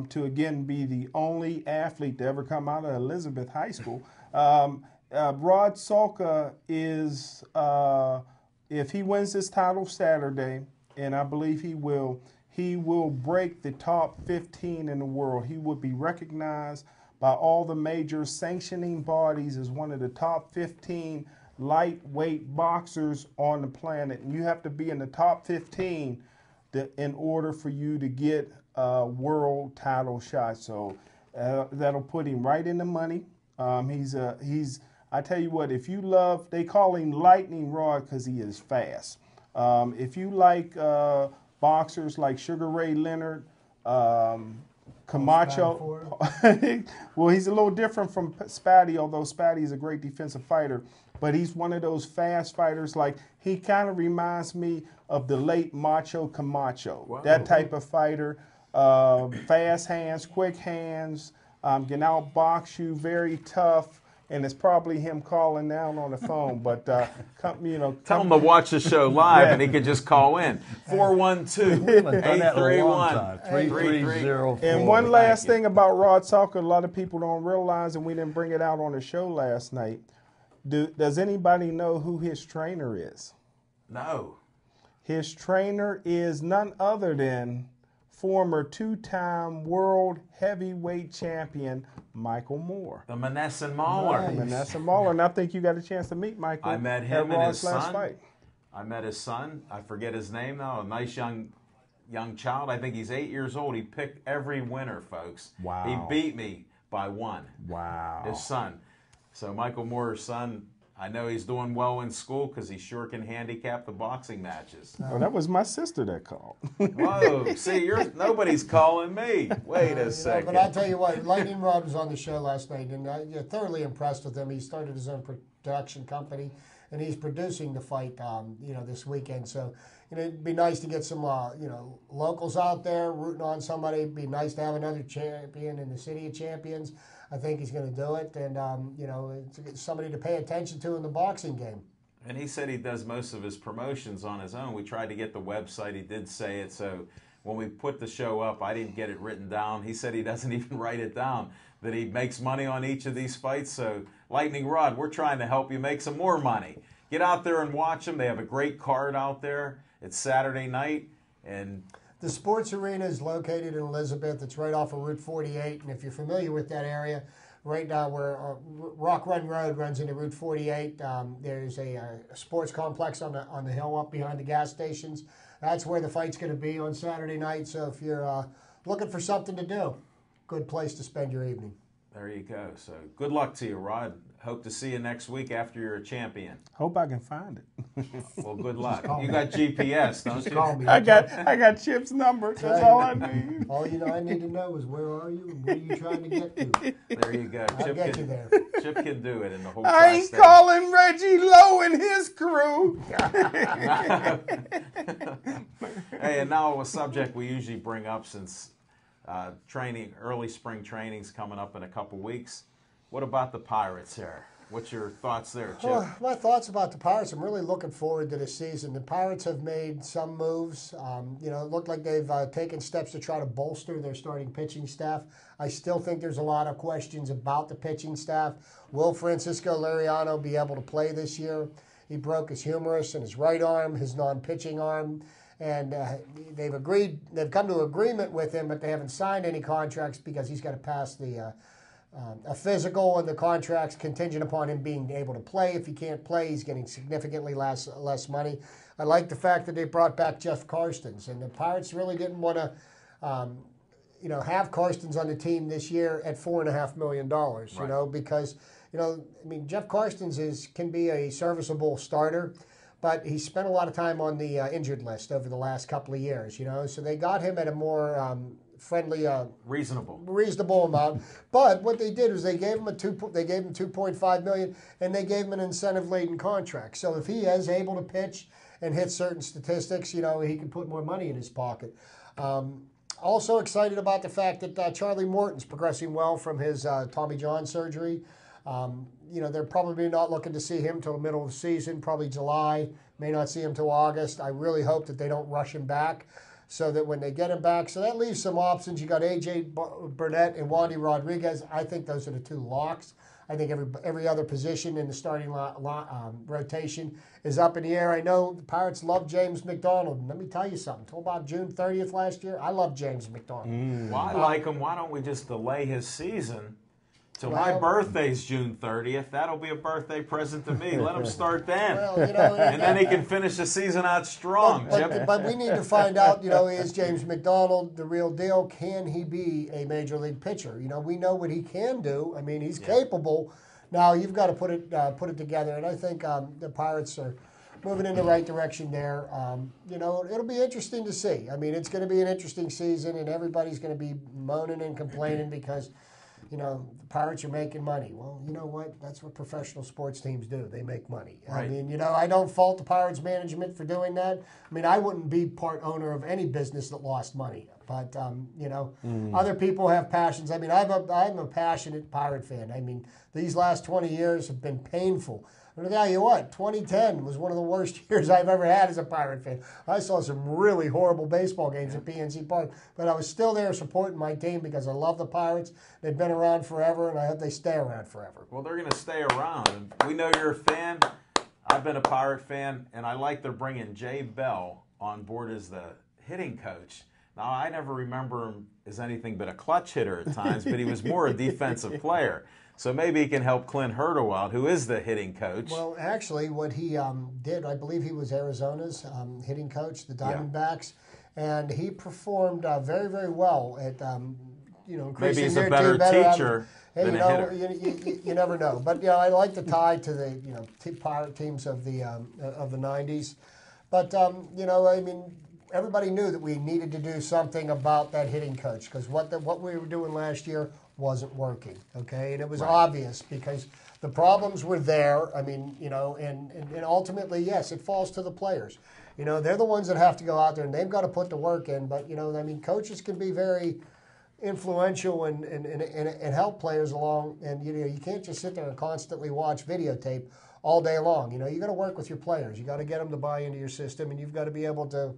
to again be the only athlete to ever come out of Elizabeth High School. Rod Saka is, if he wins this title Saturday, and I believe he will break the top 15 in the world. He would be recognized by all the major sanctioning bodies as one of the top 15 lightweight boxers on the planet. And you have to be in the top 15 in order for you to get a world title shot. So that'll put him right in the money. I tell you what, if you love, they call him Lightning Rod because he is fast. If you like boxers like Sugar Ray Leonard, Camacho, well, he's a little different from Spatty, although Spatty is a great defensive fighter. But he's one of those fast fighters. Like, he kind of reminds me of the late Macho Camacho. Wow. That type of fighter. Fast hands, quick hands, can outbox you, very tough. And it's probably him calling down on the phone. But, Tell him to watch the show live, Yeah. and he can just call in. 412-831-3334. And one last thing about Rod Saka, a lot of people don't realize, and we didn't bring it out on the show last night. Does anybody know who his trainer is? No. His trainer is none other than former two-time world heavyweight champion Michael Moore. The Manesson Mauler. Vanessa Mauler. And I think you got a chance to meet Michael. I met at him and Rod's his last son. fight. I met his son. I forget his name now. A nice young child. I think he's 8 years old. He picked every winner, folks. Wow. He beat me by one. Wow. His son. So Michael Moore's son, I know he's doing well in school because he sure can handicap the boxing matches. Oh, that was my sister that called. Whoa, see, nobody's calling me. Wait a second. But I'll tell you what, Lightning Rod was on the show last night, and you're thoroughly impressed with him. He started his own production company, and he's producing the fight, this weekend. So, it'd be nice to get some, locals out there rooting on somebody. It'd be nice to have another champion in the City of Champions. I think he's going to do it, and it's somebody to pay attention to in the boxing game. And he said he does most of his promotions on his own. We tried to get the website. He did say it. So when we put the show up, I didn't get it written down. He said he doesn't even write it down, that he makes money on each of these fights. So Lightning Rod, we're trying to help you make some more money. Get out there and watch them. They have a great card out there. It's Saturday night. And the sports arena is located in Elizabeth. It's right off of Route 48. And if you're familiar with that area, right now where Rock Run Road runs into Route 48, there's a sports complex on the hill up behind the gas stations. That's where the fight's going to be on Saturday night. So if you're looking for something to do, good place to spend your evening. there you go. So good luck to you, Rod. Hope to see you next week after you're a champion. Hope I can find it. Well, good luck. You got GPS, don't you? Call me. I got Chip's number. That's all I need. All I need to know is where are you and where are you trying to get to? There you go. I'll get you there. Chip can do it in the whole I ain't tri-state. calling Reggie Lowe and his crew. Hey, and now a subject we usually bring up since early spring training's coming up in a couple weeks. What about the Pirates here? What's your thoughts there, Chip? Well, my thoughts about the Pirates, I'm really looking forward to this season. The Pirates have made some moves. It looked like they've taken steps to try to bolster their starting pitching staff. I still think there's a lot of questions about the pitching staff. Will Francisco Liriano be able to play this year? He broke his humerus in his right arm, his non-pitching arm. And they've come to agreement with him, but they haven't signed any contracts because he's got to pass a physical, and the contract's contingent upon him being able to play. If he can't play, he's getting significantly less money. I like the fact that they brought back Jeff Karstens, and the Pirates really didn't want to, have Karstens on the team this year at $4.5 million. Right. Because Jeff Karstens can be a serviceable starter, but he spent a lot of time on the injured list over the last couple of years, you know. So they got him at a more friendly, reasonable amount. But what they did was they gave him $2.5 million, and they gave him an incentive-laden contract. So if he is able to pitch and hit certain statistics, you know, he can put more money in his pocket. Also excited about the fact that Charlie Morton's progressing well from his Tommy John surgery. You know, they're probably not looking to see him till the middle of the season, probably July. May not see him till August. I really hope that they don't rush him back so that when they get him back, so that leaves some options. You got A.J. Burnett and Wandy Rodriguez. I think those are the two locks. I think every other position in the starting rotation is up in the air. I know the Pirates love James McDonald. And let me tell you something. Until about June 30th last year, I love James McDonald. Well, I like him. Why don't we just delay his season till my birthday's June 30th? That'll be a birthday present to me. Let him start then. Well, you know, and then he can finish the season out strong. But we need to find out, you know, is James McDonald the real deal? Can he be a major league pitcher? You know, we know what he can do. I mean, he's capable. Now, you've got to put it together. And I think the Pirates are moving in the right direction there. You know, it'll be interesting to see. I mean, it's going to be an interesting season, and everybody's going to be moaning and complaining because, you know, the Pirates are making money. Well, you know what? That's what professional sports teams do. They make money. Right. I mean, you know, I don't fault the Pirates management for doing that. I mean, I wouldn't be part owner of any business that lost money. But, you know, other people have passions. I mean, I'm a passionate Pirate fan. I mean, these last 20 years have been painful. I'm going to tell you what, 2010 was one of the worst years I've ever had as a Pirate fan. I saw some really horrible baseball games at PNC Park, but I was still there supporting my team because I love the Pirates. They've been around forever, and I hope they stay around forever. Well, they're going to stay around. And we know you're a fan. I've been a Pirate fan, and I like they're bringing Jay Bell on board as the hitting coach. Now, I never remember him as anything but a clutch hitter at times, but he was more a defensive player. So maybe he can help Clint Hurdle out, who is the hitting coach. Well, actually, what he did, I believe he was Arizona's hitting coach, the Diamondbacks, and he performed very, very well at, you know, increasing maybe he's their a better team teacher than a hitter. You never know. But, you know, I like the tie to the, you know, Pirate teams of the 90s. But, you know, I mean, everybody knew that we needed to do something about that hitting coach because what we were doing last year wasn't working, okay? And it was obvious because the problems were there. I mean, you know, and ultimately, yes, it falls to the players. You know, they're the ones that have to go out there and they've got to put the work in. But, you know, I mean, coaches can be very influential and help players along. And, you know, you can't just sit there and constantly watch videotape all day long. You know, you got to work with your players. You got to get them to buy into your system, and you've got to be able to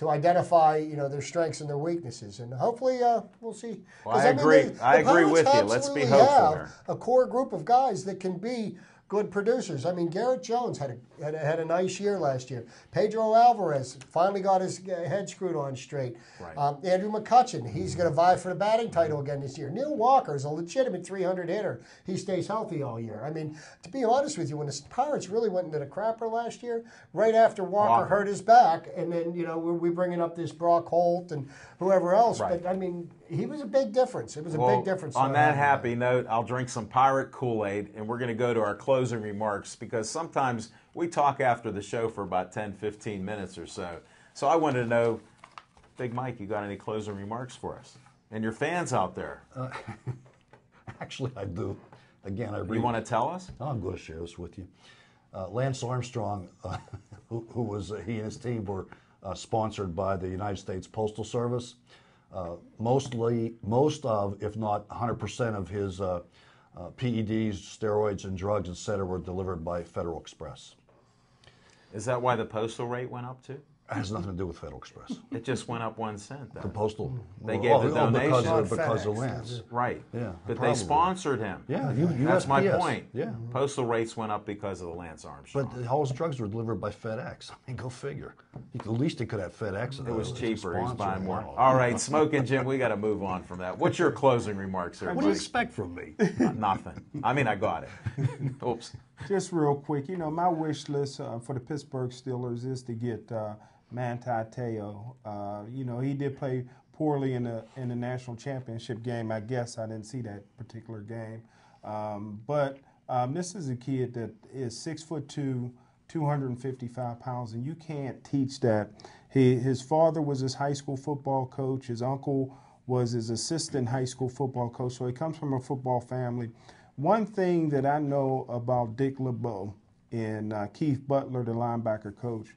identify, you know, their strengths and their weaknesses, and hopefully we'll see. Well, I agree. I agree with you. Let's be hopeful here. A core group of guys that can be good producers. I mean, Garrett Jones had a nice year last year. Pedro Alvarez finally got his head screwed on straight. Right. Andrew McCutchen, he's going to vie for the batting title again this year. Neil Walker is a legitimate 300 hitter. He stays healthy all year. I mean, to be honest with you, when the Pirates really went into the crapper last year, right after Walker hurt his back, and then, you know, we're bringing up this Brock Holt and whoever else. Right. But, I mean, he was a big difference. It was a big difference. On that happy note, I'll drink some Pirate Kool-Aid, and we're going to go to our closing remarks because sometimes we talk after the show for about 10, 15 minutes or so. So I wanted to know, Big Mike, you got any closing remarks for us? And your fans out there? Actually, I do. Again, You want to tell us? I'm going to share this with you. Lance Armstrong, he and his team were sponsored by the United States Postal Service. Most of, if not 100% of his PEDs, steroids, and drugs, etc., were delivered by Federal Express. Is that why the postal rate went up too? It has nothing to do with Federal Express. It just went up 1 cent. Though. The postal. They gave the donation. Because of Lance. Right. Yeah. But they sponsored him. Yeah. That's my point. Yeah. Postal rates went up because of the Lance Armstrong. But all his drugs were delivered by FedEx. I mean, go figure. At least he could have FedEx. It was cheaper. He was buying more. All right, Smoking Jim, we got to move on from that. What's your closing remarks here, What do you expect from me? Nothing. I mean, I got it. Oops. Just real quick, you know, my wish list for the Pittsburgh Steelers is to get Manti Te'o. You know, he did play poorly in the national championship game. I guess I didn't see that particular game. But this is a kid that is 6'2", 255 pounds, and you can't teach that. His father was his high school football coach. His uncle was his assistant high school football coach, so he comes from a football family. One thing that I know about Dick LeBeau and Keith Butler, the linebacker coach,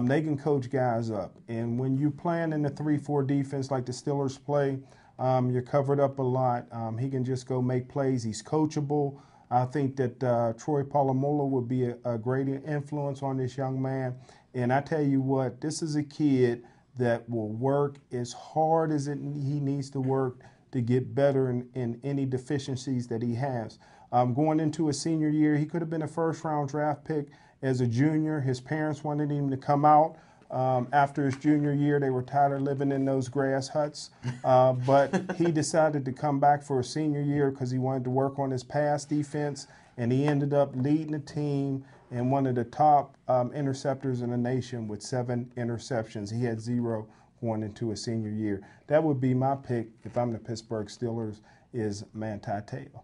they can coach guys up. And when you're playing in the 3-4 defense like the Steelers play, you're covered up a lot. He can just go make plays. He's coachable. I think that Troy Polamalu would be a great influence on this young man. And I tell you what, this is a kid that will work as hard as he needs to work to get better in any deficiencies that he has. Going into his senior year, he could have been a first-round draft pick as a junior. His parents wanted him to come out. After his junior year, they were tired of living in those grass huts. But he decided to come back for his senior year because he wanted to work on his pass defense, and he ended up leading the team and one of the top interceptors in the nation with 7 interceptions. He had 0 going into his senior year. That would be my pick if I'm the Pittsburgh Steelers, is Manti Te'o.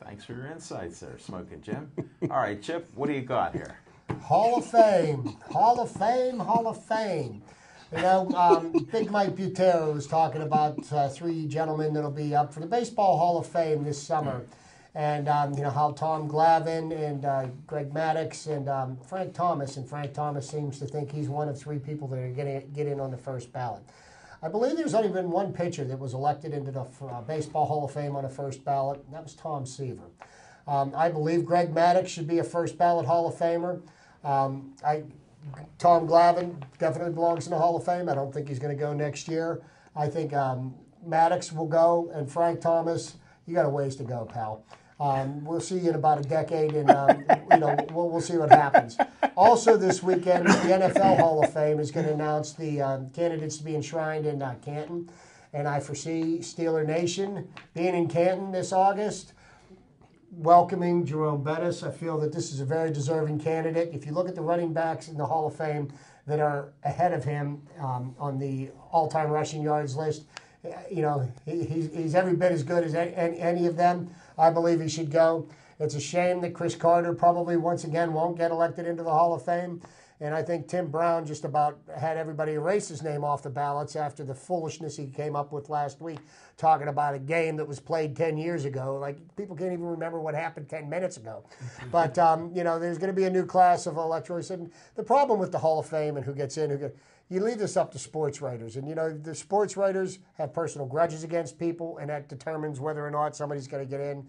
Thanks for your insights there, Smoking Jim. All right, Chip, what do you got here? Hall of Fame, Hall of Fame, Hall of Fame. You know, Big Mike Butero was talking about 3 gentlemen that'll be up for the Baseball Hall of Fame this summer. And, you know, how Tom Glavine and Greg Maddux and Frank Thomas. And Frank Thomas seems to think he's one of 3 people that are going to get in on the first ballot. I believe there's only been one pitcher that was elected into the Baseball Hall of Fame on the first ballot, and that was Tom Seaver. I believe Greg Maddux should be a first ballot Hall of Famer. Tom Glavine definitely belongs in the Hall of Fame. I don't think he's going to go next year. I think Maddux will go, and Frank Thomas, you got a ways to go, pal. We'll see you in about a decade, and you know, we'll see what happens. Also this weekend, the NFL Hall of Fame is going to announce the candidates to be enshrined in Canton, and I foresee Steeler Nation being in Canton this August, welcoming Jerome Bettis. I feel that this is a very deserving candidate. If you look at the running backs in the Hall of Fame that are ahead of him on the all-time rushing yards list, you know, he's every bit as good as any of them. I believe he should go. It's a shame that Chris Carter probably once again won't get elected into the Hall of Fame. And I think Tim Brown just about had everybody erase his name off the ballots after the foolishness he came up with last week, talking about a game that was played 10 years ago. Like, people can't even remember what happened 10 minutes ago. But, you know, there's going to be a new class of electors. And the problem with the Hall of Fame and who gets in, you leave this up to sports writers. And, you know, the sports writers have personal grudges against people, and that determines whether or not somebody's going to get in.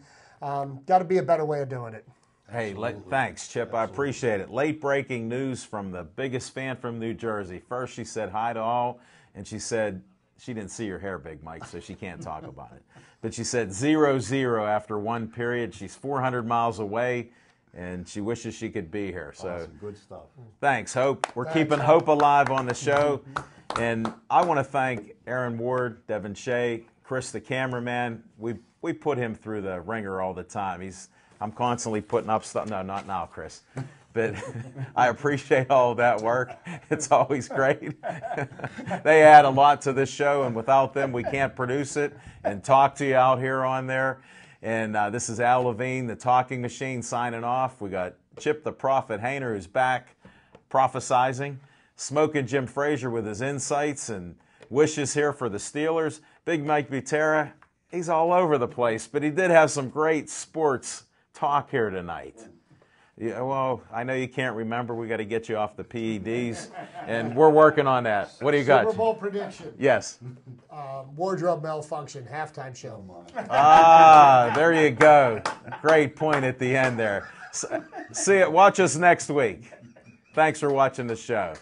Got to be a better way of doing it. Hey, thanks, Chip. I appreciate it. Late breaking news from the biggest fan from New Jersey. First, she said hi to all, and she said she didn't see your hair, Big Mike, so she can't talk about it. But she said 0-0 after one period. She's 400 miles away, and she wishes she could be here. So Awesome. Good stuff. Thanks, Hope. We're keeping Hope alive on the show. And I want to thank Aaron Ward, Devin Shea, Chris the cameraman. We put him through the ringer all the time. I'm constantly putting up stuff. No, not now, Chris. But I appreciate all of that work. It's always great. They add a lot to this show, and without them, we can't produce it and talk to you out here on there. And this is Al Levine, the Talking Machine, signing off. We got Chip the Prophet Hayner, who's back prophesizing. Smoking Jim Frazier with his insights and wishes here for the Steelers. Big Mike Butera, he's all over the place, but he did have some great sports talk here tonight. Yeah, well, I know you can't remember. We got to get you off the PEDs, and we're working on that. What do you got? Super Bowl prediction. Yes. Wardrobe malfunction, halftime show. Ah, there you go. Great point at the end there. See it. Watch us next week. Thanks for watching the show.